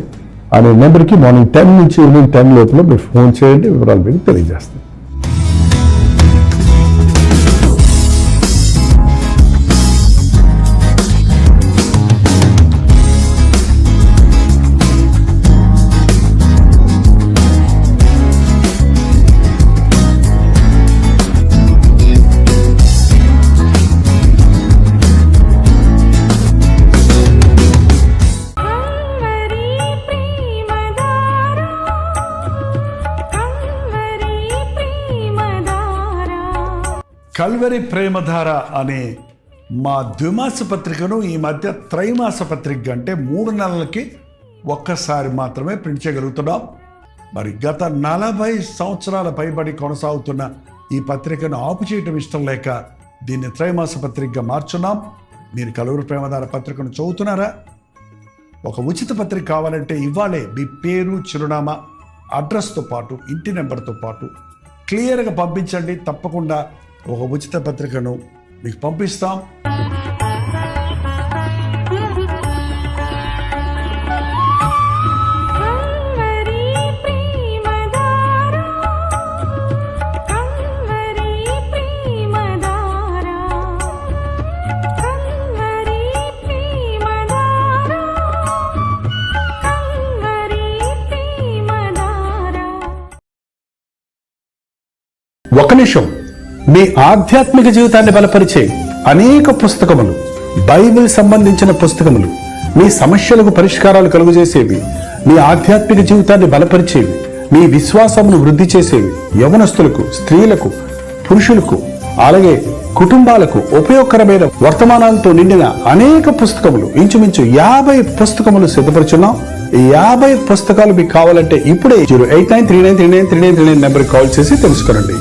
అనే నెంబర్కి మార్నింగ్ 10 నుంచి ఈవినింగ్ 10 లోపల మీరు ఫోన్ చేయండి, వివరాలు మీకు తెలియజేస్తాం. కల్వరి ప్రేమధార అనే మా ద్విమాస పత్రికను ఈ మధ్య త్రైమాస పత్రిక అంటే 3 నెలలకి ఒక్కసారి మాత్రమే ప్రింట్ చేయగలుగుతున్నాం. మరి గత 40 సంవత్సరాల పైబడి కొనసాగుతున్న ఈ పత్రికను ఆపు చేయటం ఇష్టం లేక దీన్ని త్రైమాస పత్రికగా మార్చున్నాం. మీరు కల్వరి ప్రేమధార పత్రికను చదువుతున్నారా? ఒక ఉచిత పత్రిక కావాలంటే ఇవ్వాలే మీ పేరు, చిరునామా, అడ్రస్తో పాటు ఇంటి నెంబర్తో పాటు క్లియర్గా పంపించండి. తప్పకుండా ఒక ఉచిత పత్రికను మీకు పంపిస్తాం. కల్వరి ప్రేమధార, కల్వరి ప్రేమధార, కల్వరి ప్రేమధార, కల్వరి ప్రేమధార. ఒక నిమిషం. మీ ఆధ్యాత్మిక జీవితాన్ని బలపరిచే అనేక పుస్తకములు, బైబిల్ సంబంధించిన పుస్తకములు, మీ సమస్యలకు పరిష్కారాలు కలుగజేసేవి, మీ ఆధ్యాత్మిక జీవితాన్ని బలపరిచేవి, మీ విశ్వాసమును వృద్ధి చేసేవి, యవనస్తులకు, స్త్రీలకు, పురుషులకు, అలాగే కుటుంబాలకు ఉపయోగకరమైన వర్తమానాలతో నిండిన అనేక పుస్తకములు, ఇంచుమించు 50 పుస్తకములు సిద్ధపరుచున్నాం. ఈ 50 పుస్తకాలు మీకు కావాలంటే ఇప్పుడే 08939393939 నెంబర్కి కాల్ చేసి తెలుసుకోండి.